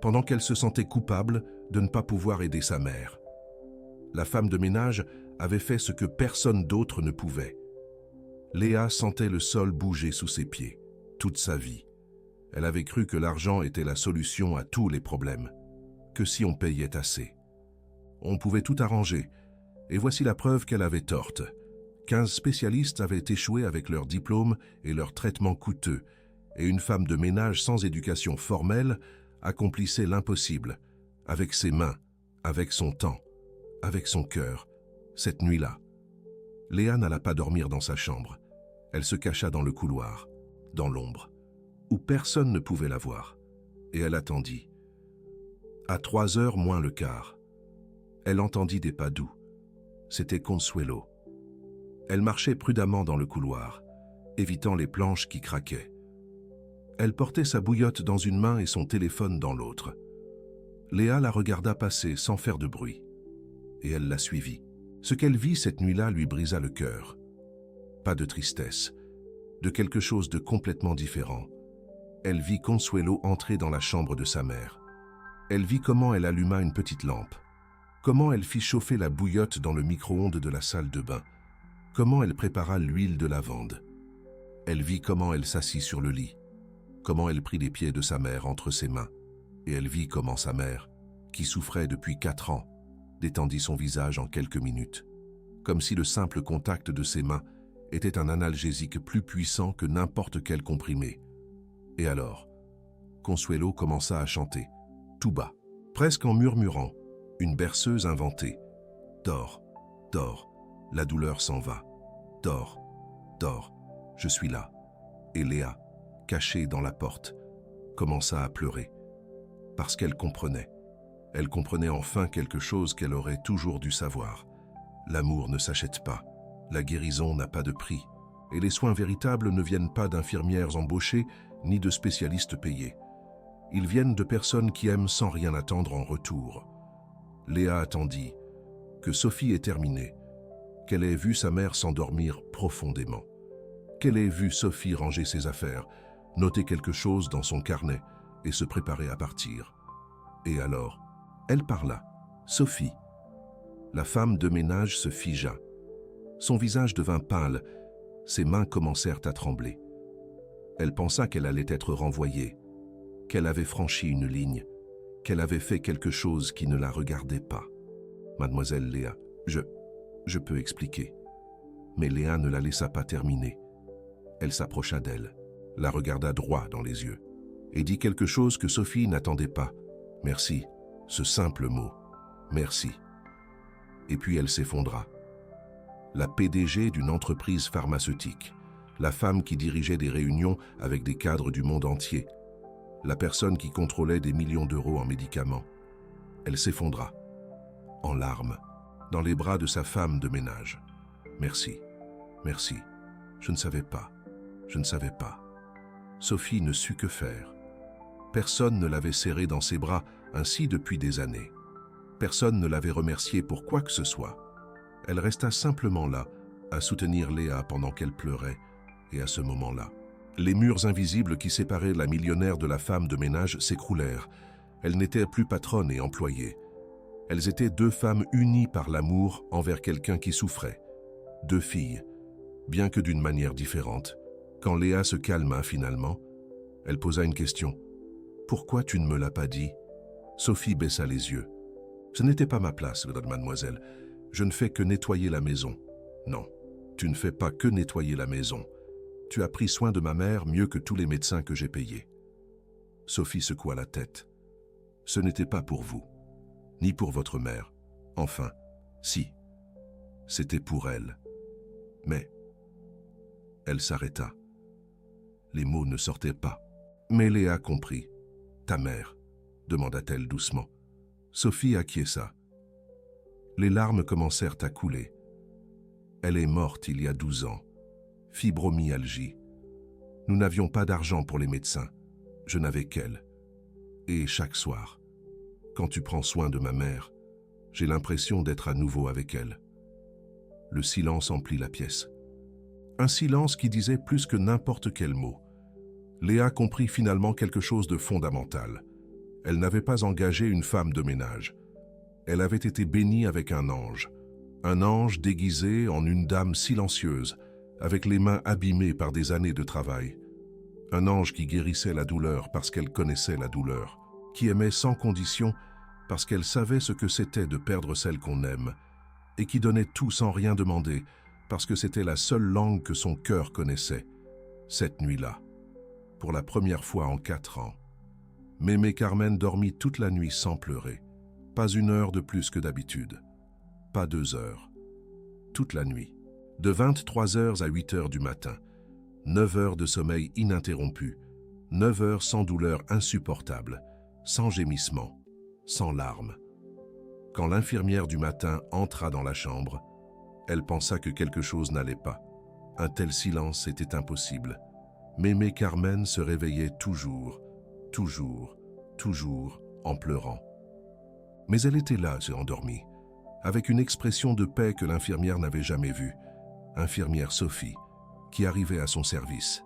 Pendant qu'elle se sentait coupable de ne pas pouvoir aider sa mère. La femme de ménage avait fait ce que personne d'autre ne pouvait. Léa sentait le sol bouger sous ses pieds, toute sa vie. Elle avait cru que l'argent était la solution à tous les problèmes, que si on payait assez. On pouvait tout arranger, et voici la preuve qu'elle avait torte. 15 spécialistes avaient échoué avec leur diplôme et leur traitement coûteux, et une femme de ménage sans éducation formelle accomplissait l'impossible, avec ses mains, avec son temps, avec son cœur, cette nuit-là. Léa n'alla pas dormir dans sa chambre. Elle se cacha dans le couloir, dans l'ombre, où personne ne pouvait la voir, et elle attendit. À 3h moins le quart, elle entendit des pas doux. C'était Consuelo. Elle marchait prudemment dans le couloir, évitant les planches qui craquaient. Elle portait sa bouillotte dans une main et son téléphone dans l'autre. Léa la regarda passer sans faire de bruit, et elle la suivit. Ce qu'elle vit cette nuit-là lui brisa le cœur. Pas de tristesse, de quelque chose de complètement différent. Elle vit Consuelo entrer dans la chambre de sa mère. Elle vit comment elle alluma une petite lampe, comment elle fit chauffer la bouillotte dans le micro-ondes de la salle de bain, comment elle prépara l'huile de lavande. Elle vit comment elle s'assit sur le lit, comment elle prit les pieds de sa mère entre ses mains, et elle vit comment sa mère, qui souffrait depuis 4 ans, détendit son visage en quelques minutes, comme si le simple contact de ses mains était un analgésique plus puissant que n'importe quel comprimé. Et alors, Consuelo commença à chanter, tout bas, presque en murmurant, une berceuse inventée. Dors, dors, la douleur s'en va. Dors, dors, je suis là. Et Léa, cachée dans la porte, commença à pleurer. Parce qu'elle comprenait. Elle comprenait enfin quelque chose qu'elle aurait toujours dû savoir. L'amour ne s'achète pas, la guérison n'a pas de prix, et les soins véritables ne viennent pas d'infirmières embauchées ni de spécialistes payés. Ils viennent de personnes qui aiment sans rien attendre en retour. Léa attendit que Sophie ait terminé, qu'elle ait vu sa mère s'endormir profondément, qu'elle ait vu Sophie ranger ses affaires, noter quelque chose dans son carnet et se préparer à partir. Et alors, elle parla. Sophie. La femme de ménage se figea. Son visage devint pâle, ses mains commencèrent à trembler. Elle pensa qu'elle allait être renvoyée, qu'elle avait franchi une ligne, qu'elle avait fait quelque chose qui ne la regardait pas. Mademoiselle Léa, je peux expliquer. Mais Léa ne la laissa pas terminer. Elle s'approcha d'elle, la regarda droit dans les yeux, et dit quelque chose que Sophie n'attendait pas. Merci, ce simple mot. Merci. Et puis elle s'effondra. La PDG d'une entreprise pharmaceutique, la femme qui dirigeait des réunions avec des cadres du monde entier, la personne qui contrôlait des millions d'euros en médicaments. Elle s'effondra, en larmes, dans les bras de sa femme de ménage. Merci, merci, je ne savais pas, je ne savais pas. Sophie ne sut que faire. Personne ne l'avait serrée dans ses bras ainsi depuis des années. Personne ne l'avait remerciée pour quoi que ce soit. Elle resta simplement là, à soutenir Léa pendant qu'elle pleurait, et à ce moment-là, les murs invisibles qui séparaient la millionnaire de la femme de ménage s'écroulèrent. Elles n'étaient plus patronnes et employées. Elles étaient deux femmes unies par l'amour envers quelqu'un qui souffrait. Deux filles, bien que d'une manière différente. Quand Léa se calma finalement, elle posa une question. « Pourquoi tu ne me l'as pas dit ?» Sophie baissa les yeux. « Ce n'était pas ma place, mademoiselle. Je ne fais que nettoyer la maison. » « Non, tu ne fais pas que nettoyer la maison. Tu as pris soin de ma mère mieux que tous les médecins que j'ai payés. » Sophie secoua la tête. « Ce n'était pas pour vous, ni pour votre mère. Enfin, si, c'était pour elle. Mais... » Elle s'arrêta. Les mots ne sortaient pas. Mais Léa comprit. « Ta mère ?» demanda-t-elle doucement. Sophie acquiesça. Les larmes commencèrent à couler. Elle est morte il y a 12 ans. Fibromyalgie. Nous n'avions pas d'argent pour les médecins. Je n'avais qu'elle. Et chaque soir, quand tu prends soin de ma mère, j'ai l'impression d'être à nouveau avec elle. Le silence emplit la pièce. Un silence qui disait plus que n'importe quel mot. Léa comprit finalement quelque chose de fondamental. Elle n'avait pas engagé une femme de ménage. Elle avait été bénie avec un ange déguisé en une dame silencieuse, avec les mains abîmées par des années de travail. Un ange qui guérissait la douleur parce qu'elle connaissait la douleur, qui aimait sans condition parce qu'elle savait ce que c'était de perdre celle qu'on aime, et qui donnait tout sans rien demander parce que c'était la seule langue que son cœur connaissait. Cette nuit-là, pour la première fois en 4 ans, Mémé Carmen dormit toute la nuit sans pleurer. Pas 1 heure de plus que d'habitude. Pas 2 heures. Toute la nuit. De 23 heures à 8 heures du matin. 9 heures de sommeil ininterrompu. 9 heures sans douleur insupportable. Sans gémissement. Sans larmes. Quand l'infirmière du matin entra dans la chambre, elle pensa que quelque chose n'allait pas. Un tel silence était impossible. Mémé Carmen se réveillait toujours, en pleurant. Mais elle était là, endormie, avec une expression de paix que l'infirmière n'avait jamais vue. Infirmière Sophie, qui arrivait à son service,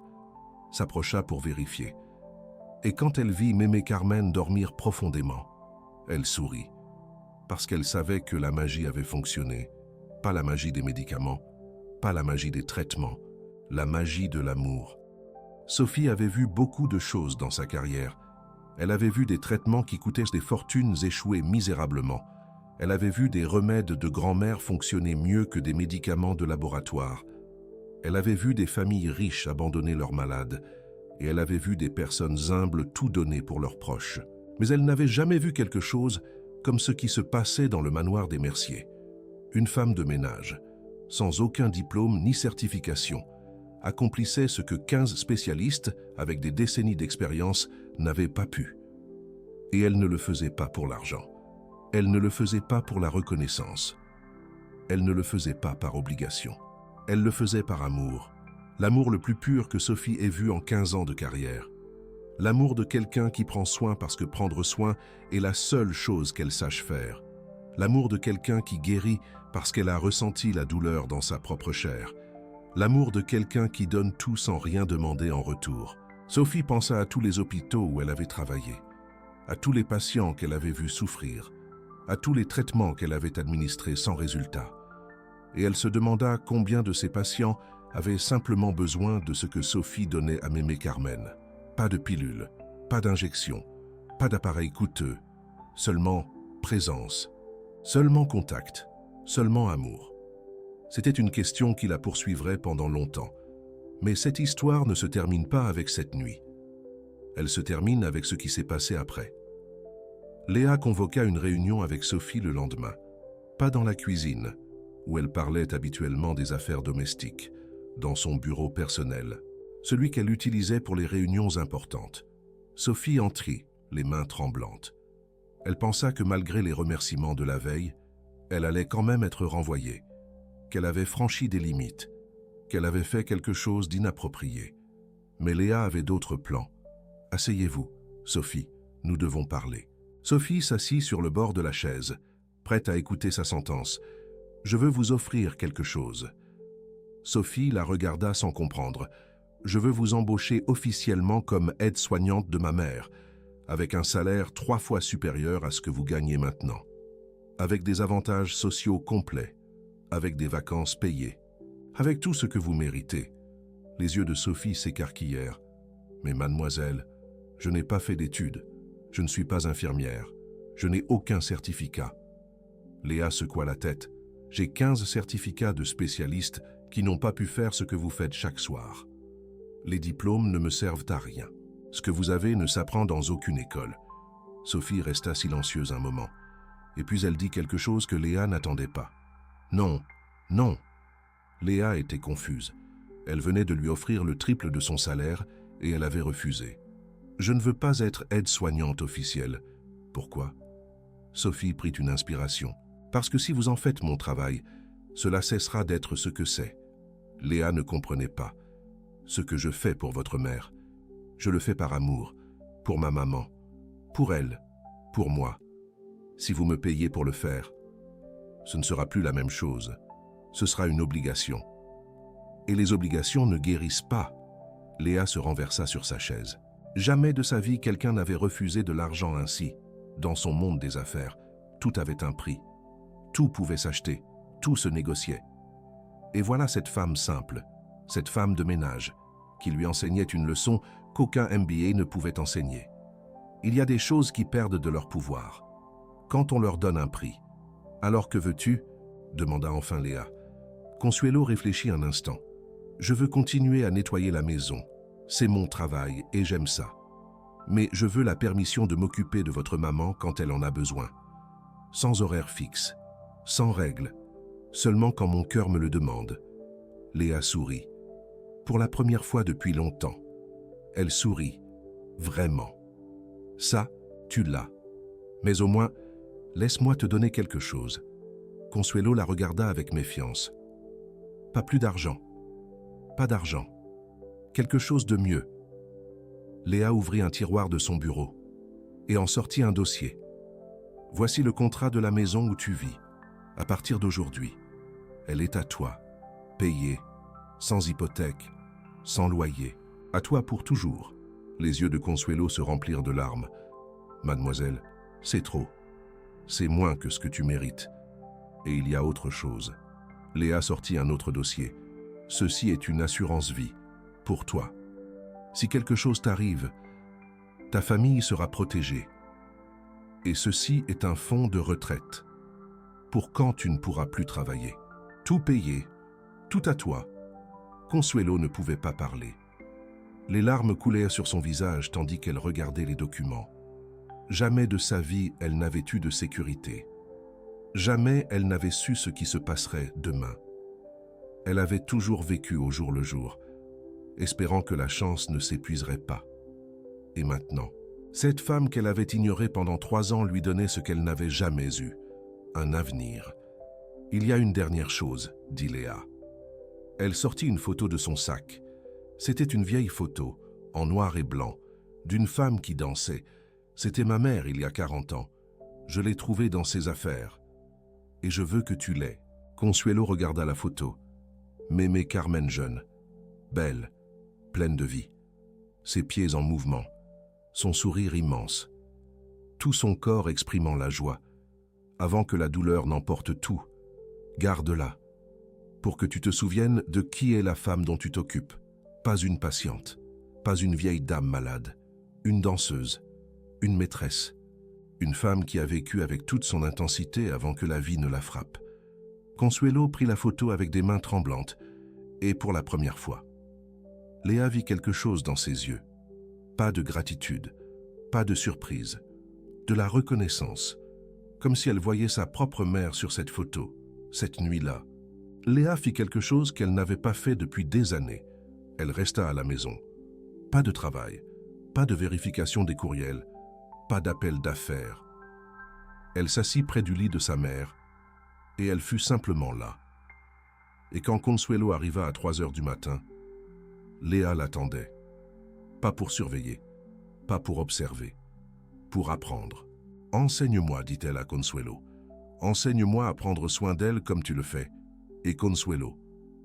s'approcha pour vérifier. Et quand elle vit Mémé Carmen dormir profondément, elle sourit, parce qu'elle savait que la magie avait fonctionné. Pas la magie des médicaments, pas la magie des traitements, la magie de l'amour. Sophie avait vu beaucoup de choses dans sa carrière. Elle avait vu des traitements qui coûtaient des fortunes échouer misérablement. Elle avait vu des remèdes de grand-mère fonctionner mieux que des médicaments de laboratoire. Elle avait vu des familles riches abandonner leurs malades. et elle avait vu des personnes humbles tout donner pour leurs proches. Mais elle n'avait jamais vu quelque chose comme ce qui se passait dans le manoir des Mercier. Une femme de ménage, sans aucun diplôme ni certification, accomplissait ce que 15 spécialistes avec des décennies d'expérience n'avaient pas pu. Et elle ne le faisait pas pour l'argent. Elle ne le faisait pas pour la reconnaissance. Elle ne le faisait pas par obligation. Elle le faisait par amour. L'amour le plus pur que Sophie ait vu en 15 ans de carrière. L'amour de quelqu'un qui prend soin parce que prendre soin est la seule chose qu'elle sache faire. L'amour de quelqu'un qui guérit parce qu'elle a ressenti la douleur dans sa propre chair. L'amour de quelqu'un qui donne tout sans rien demander en retour. Sophie pensa à tous les hôpitaux où elle avait travaillé, à tous les patients qu'elle avait vus souffrir, à tous les traitements qu'elle avait administrés sans résultat. Et elle se demanda combien de ces patients avaient simplement besoin de ce que Sophie donnait à mémé Carmen. Pas de pilule, pas d'injection, pas d'appareil coûteux, seulement présence, seulement contact, seulement amour. C'était une question qui la poursuivrait pendant longtemps. Mais cette histoire ne se termine pas avec cette nuit. Elle se termine avec ce qui s'est passé après. Léa convoqua une réunion avec Sophie le lendemain. Pas dans la cuisine, où elle parlait habituellement des affaires domestiques, dans son bureau personnel, celui qu'elle utilisait pour les réunions importantes. Sophie entrit, les mains tremblantes. Elle pensa que malgré les remerciements de la veille, elle allait quand même être renvoyée, qu'elle avait franchi des limites, qu'elle avait fait quelque chose d'inapproprié. Mais Léa avait d'autres plans. « Asseyez-vous, Sophie, nous devons parler. » Sophie s'assit sur le bord de la chaise, prête à écouter sa sentence. « Je veux vous offrir quelque chose. » Sophie la regarda sans comprendre. « Je veux vous embaucher officiellement comme aide-soignante de ma mère, avec un salaire 3 fois supérieur à ce que vous gagnez maintenant, avec des avantages sociaux complets, avec des vacances payées, avec tout ce que vous méritez. » Les yeux de Sophie s'écarquillèrent. « Mais mademoiselle, je n'ai pas fait d'études, je ne suis pas infirmière, je n'ai aucun certificat. » Léa secoua la tête. « J'ai 15 certificats de spécialistes qui n'ont pas pu faire ce que vous faites chaque soir. Les diplômes ne me servent à rien. Ce que vous avez ne s'apprend dans aucune école. » Sophie resta silencieuse un moment, et puis elle dit quelque chose que Léa n'attendait pas. « Non, non !» Léa était confuse. Elle venait de lui offrir le triple de son salaire et elle avait refusé. « Je ne veux pas être aide-soignante officielle. » « Pourquoi ?» Sophie prit une inspiration. « Parce que si vous en faites mon travail, cela cessera d'être ce que c'est. » Léa ne comprenait pas. « Ce que je fais pour votre mère, je le fais par amour, pour ma maman, pour elle, pour moi. Si vous me payez pour le faire, ce ne sera plus la même chose. Ce sera une obligation. Et les obligations ne guérissent pas. » Léa se renversa sur sa chaise. Jamais de sa vie quelqu'un n'avait refusé de l'argent ainsi. Dans son monde des affaires, tout avait un prix. Tout pouvait s'acheter, tout se négociait. Et voilà cette femme simple, cette femme de ménage, qui lui enseignait une leçon qu'aucun MBA ne pouvait enseigner. Il y a des choses qui perdent de leur pouvoir, quand on leur donne un prix. « Alors que veux-tu » demanda enfin Léa. Consuelo réfléchit un instant. « Je veux continuer à nettoyer la maison. C'est mon travail et j'aime ça. Mais je veux la permission de m'occuper de votre maman quand elle en a besoin. Sans horaire fixe, sans règles, seulement quand mon cœur me le demande. » Léa sourit. Pour la première fois depuis longtemps. Elle sourit. Vraiment. « Ça, tu l'as. Mais au moins, laisse-moi te donner quelque chose. » Consuelo la regarda avec méfiance. « Pas plus d'argent. Pas d'argent. Quelque chose de mieux. » Léa ouvrit un tiroir de son bureau et en sortit un dossier. « Voici le contrat de la maison où tu vis. À partir d'aujourd'hui, elle est à toi, payée, sans hypothèque, sans loyer, à toi pour toujours. » Les yeux de Consuelo se remplirent de larmes. « Mademoiselle, c'est trop. C'est moins que ce que tu mérites. Et il y a autre chose. » Léa sortit un autre dossier. « Ceci est une assurance vie, pour toi. Si quelque chose t'arrive, ta famille sera protégée. Et ceci est un fonds de retraite, pour quand tu ne pourras plus travailler. Tout payé, tout à toi. » Consuelo ne pouvait pas parler. Les larmes coulaient sur son visage tandis qu'elle regardait les documents. Jamais de sa vie elle n'avait eu de sécurité. Jamais elle n'avait su ce qui se passerait demain. Elle avait toujours vécu au jour le jour, espérant que la chance ne s'épuiserait pas. Et maintenant, cette femme qu'elle avait ignorée pendant 3 ans lui donnait ce qu'elle n'avait jamais eu, un avenir. « Il y a une dernière chose, » dit Léa. Elle sortit une photo de son sac. C'était une vieille photo, en noir et blanc, d'une femme qui dansait. C'était ma mère il y a 40 ans. Je l'ai trouvée dans ses affaires. Et je veux que tu l'aies. Consuelo regarda la photo. Mémé Carmen jeune, belle, pleine de vie. Ses pieds en mouvement, son sourire immense. Tout son corps exprimant la joie. Avant que la douleur n'emporte tout, garde-la, pour que tu te souviennes de qui est la femme dont tu t'occupes. Pas une patiente, pas une vieille dame malade, une danseuse, une maîtresse, une femme qui a vécu avec toute son intensité avant que la vie ne la frappe. Consuelo prit la photo avec des mains tremblantes, et pour la première fois, Léa vit quelque chose dans ses yeux. Pas de gratitude, pas de surprise, de la reconnaissance, comme si elle voyait sa propre mère sur cette photo, cette nuit-là. Léa fit quelque chose qu'elle n'avait pas fait depuis des années. Elle resta à la maison. Pas de travail, pas de vérification des courriels, pas d'appel d'affaires. Elle s'assit près du lit de sa mère, et elle fut simplement là. Et quand Consuelo arriva à 3 heures du matin, Léa l'attendait. Pas pour surveiller, pas pour observer, pour apprendre. « Enseigne-moi, dit-elle à Consuelo. Enseigne-moi à prendre soin d'elle comme tu le fais. » Et Consuelo,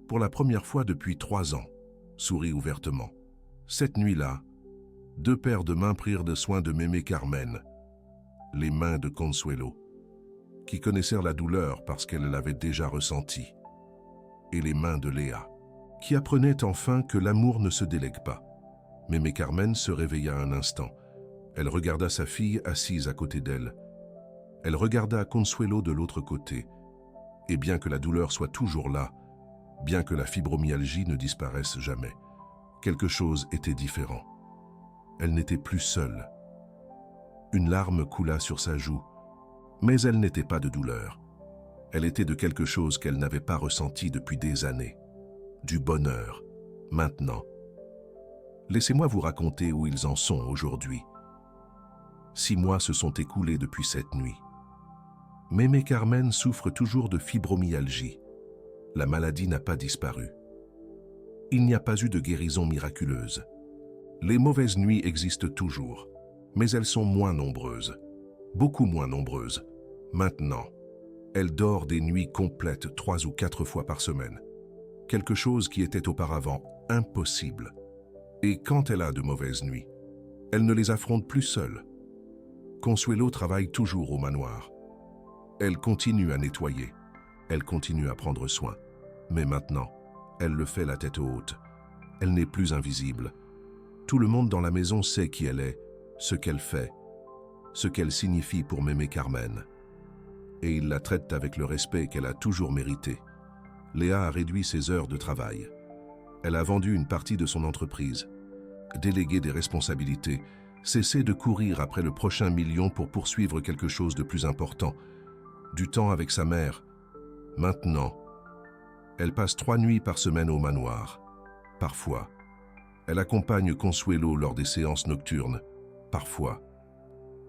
pour la première fois depuis 3 ans, sourit ouvertement. Cette nuit-là, 2 paires de mains prirent de soin de mémé Carmen, les mains de Consuelo, qui connaissèrent la douleur parce qu'elle l'avait déjà ressentie, et les mains de Léa, qui apprenait enfin que l'amour ne se délègue pas. Mémé Carmen se réveilla un instant. Elle regarda sa fille assise à côté d'elle. Elle regarda Consuelo de l'autre côté. Et bien que la douleur soit toujours là, bien que la fibromyalgie ne disparaisse jamais, quelque chose était différent. Elle n'était plus seule. Une larme coula sur sa joue, mais elle n'était pas de douleur. Elle était de quelque chose qu'elle n'avait pas ressenti depuis des années. Du bonheur, maintenant. Laissez-moi vous raconter où ils en sont aujourd'hui. 6 mois se sont écoulés depuis cette nuit. Mémé Carmen souffre toujours de fibromyalgie. La maladie n'a pas disparu. Il n'y a pas eu de guérison miraculeuse. Les mauvaises nuits existent toujours, mais elles sont moins nombreuses. Beaucoup moins nombreuses. Maintenant, elle dort des nuits complètes 3 ou 4 fois par semaine. Quelque chose qui était auparavant impossible. Et quand elle a de mauvaises nuits, elle ne les affronte plus seule. Consuelo travaille toujours au manoir. Elle continue à nettoyer. Elle continue à prendre soin. Mais maintenant, elle le fait la tête haute. Elle n'est plus invisible. Tout le monde dans la maison sait qui elle est, ce qu'elle fait, ce qu'elle signifie pour mémé Carmen. Et ils la traitent avec le respect qu'elle a toujours mérité. Léa a réduit ses heures de travail. Elle a vendu une partie de son entreprise, délégué des responsabilités, cessé de courir après le prochain million pour poursuivre quelque chose de plus important, du temps avec sa mère. Maintenant, elle passe 3 nuits par semaine au manoir. Parfois, elle accompagne Consuelo lors des séances nocturnes. Parfois,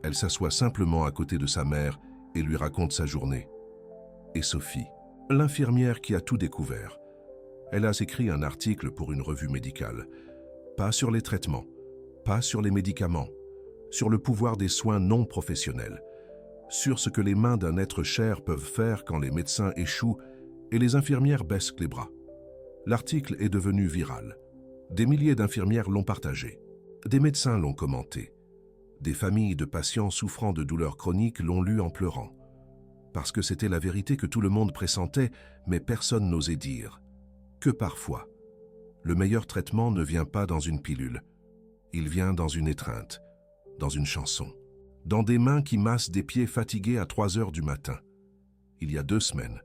elle s'assoit simplement à côté de sa mère et lui raconte sa journée. Et Sophie, l'infirmière qui a tout découvert. Elle a écrit un article pour une revue médicale. Pas sur les traitements, pas sur les médicaments, sur le pouvoir des soins non professionnels, sur ce que les mains d'un être cher peuvent faire quand les médecins échouent et les infirmières baissent les bras. L'article est devenu viral. Des milliers d'infirmières l'ont partagé. Des médecins l'ont commenté. Des familles de patients souffrant de douleurs chroniques l'ont lu en pleurant. Parce que c'était la vérité que tout le monde pressentait, mais personne n'osait dire. Que parfois, le meilleur traitement ne vient pas dans une pilule. Il vient dans une étreinte, dans une chanson, dans des mains qui massent des pieds fatigués à 3 heures du matin. Il y a 2 semaines,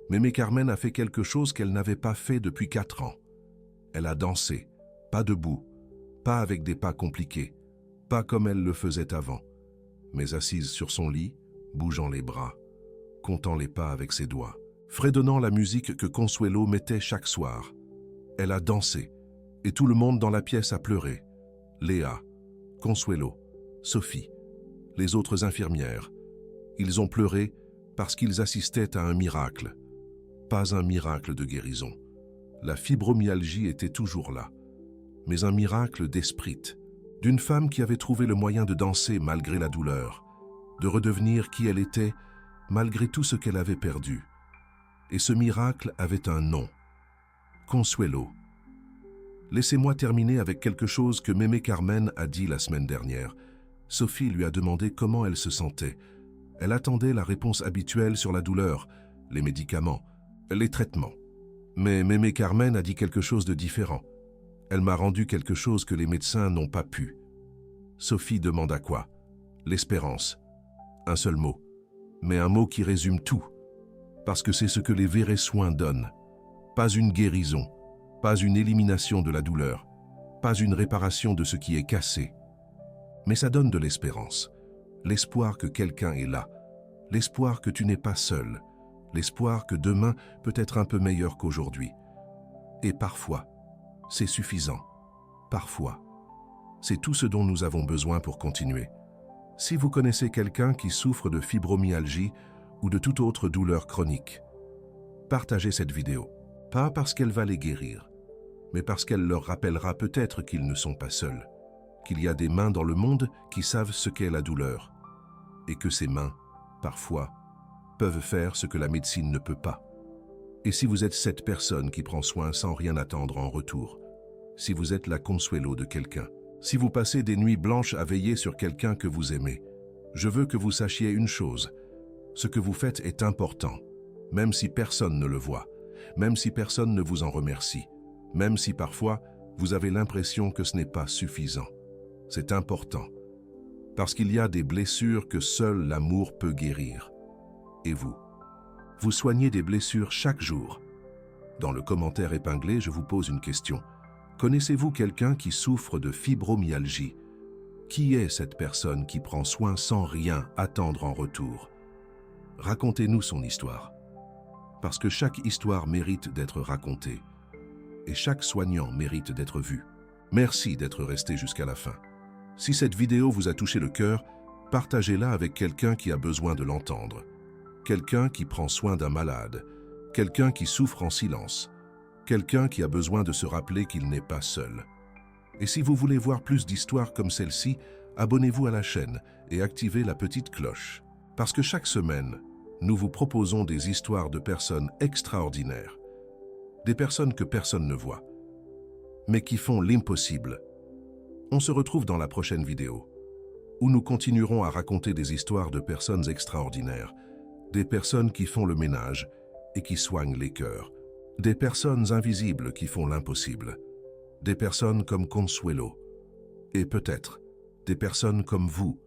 mémé Carmen a fait quelque chose qu'elle n'avait pas fait depuis 4 ans. Elle a dansé, pas debout, pas avec des pas compliqués, pas comme elle le faisait avant, mais assise sur son lit, bougeant les bras, comptant les pas avec ses doigts, fredonnant la musique que Consuelo mettait chaque soir. Elle a dansé, et tout le monde dans la pièce a pleuré. Léa, Consuelo, Sophie, les autres infirmières. Ils ont pleuré parce qu'ils assistaient à un miracle. Pas un miracle de guérison. La fibromyalgie était toujours là, mais un miracle d'esprit, d'une femme qui avait trouvé le moyen de danser malgré la douleur, de redevenir qui elle était malgré tout ce qu'elle avait perdu. Et ce miracle avait un nom. Consuelo. Laissez-moi terminer avec quelque chose que Mémé Carmen a dit la semaine dernière. Sophie lui a demandé comment elle se sentait. Elle attendait la réponse habituelle sur la douleur, les médicaments, les traitements. Mais Mémé Carmen a dit quelque chose de différent. Elle m'a rendu quelque chose que les médecins n'ont pas pu. Sophie demanda quoi? L'espérance. Un seul mot. Mais un mot qui résume tout. Parce que c'est ce que les vrais soins donnent. Pas une guérison, pas une élimination de la douleur, pas une réparation de ce qui est cassé. Mais ça donne de l'espérance. L'espoir que quelqu'un est là. L'espoir que tu n'es pas seul. L'espoir que demain peut être un peu meilleur qu'aujourd'hui. Et parfois, c'est suffisant. Parfois, c'est tout ce dont nous avons besoin pour continuer. Si vous connaissez quelqu'un qui souffre de fibromyalgie ou de toute autre douleur chronique, partagez cette vidéo. Pas parce qu'elle va les guérir, mais parce qu'elle leur rappellera peut-être qu'ils ne sont pas seuls, qu'il y a des mains dans le monde qui savent ce qu'est la douleur, et que ces mains, parfois, peuvent faire ce que la médecine ne peut pas. Et si vous êtes cette personne qui prend soin sans rien attendre en retour, si vous êtes la Consuelo de quelqu'un, si vous passez des nuits blanches à veiller sur quelqu'un que vous aimez, je veux que vous sachiez une chose, ce que vous faites est important, même si personne ne le voit, même si personne ne vous en remercie, même si parfois vous avez l'impression que ce n'est pas suffisant. C'est important, parce qu'il y a des blessures que seul l'amour peut guérir. Et vous soignez des blessures chaque jour. Dans le commentaire épinglé, je vous pose une question. Connaissez-vous quelqu'un qui souffre de fibromyalgie? Qui est cette personne qui prend soin sans rien attendre en retour? Racontez-nous son histoire. Parce que chaque histoire mérite d'être racontée. Et chaque soignant mérite d'être vu. Merci d'être resté jusqu'à la fin. Si cette vidéo vous a touché le cœur, partagez-la avec quelqu'un qui a besoin de l'entendre. Quelqu'un qui prend soin d'un malade, quelqu'un qui souffre en silence, quelqu'un qui a besoin de se rappeler qu'il n'est pas seul. Et si vous voulez voir plus d'histoires comme celle-ci, abonnez-vous à la chaîne et activez la petite cloche. Parce que chaque semaine, nous vous proposons des histoires de personnes extraordinaires, des personnes que personne ne voit, mais qui font l'impossible. On se retrouve dans la prochaine vidéo, où nous continuerons à raconter des histoires de personnes extraordinaires, des personnes qui font le ménage et qui soignent les cœurs, des personnes invisibles qui font l'impossible, des personnes comme Consuelo, et peut-être des personnes comme vous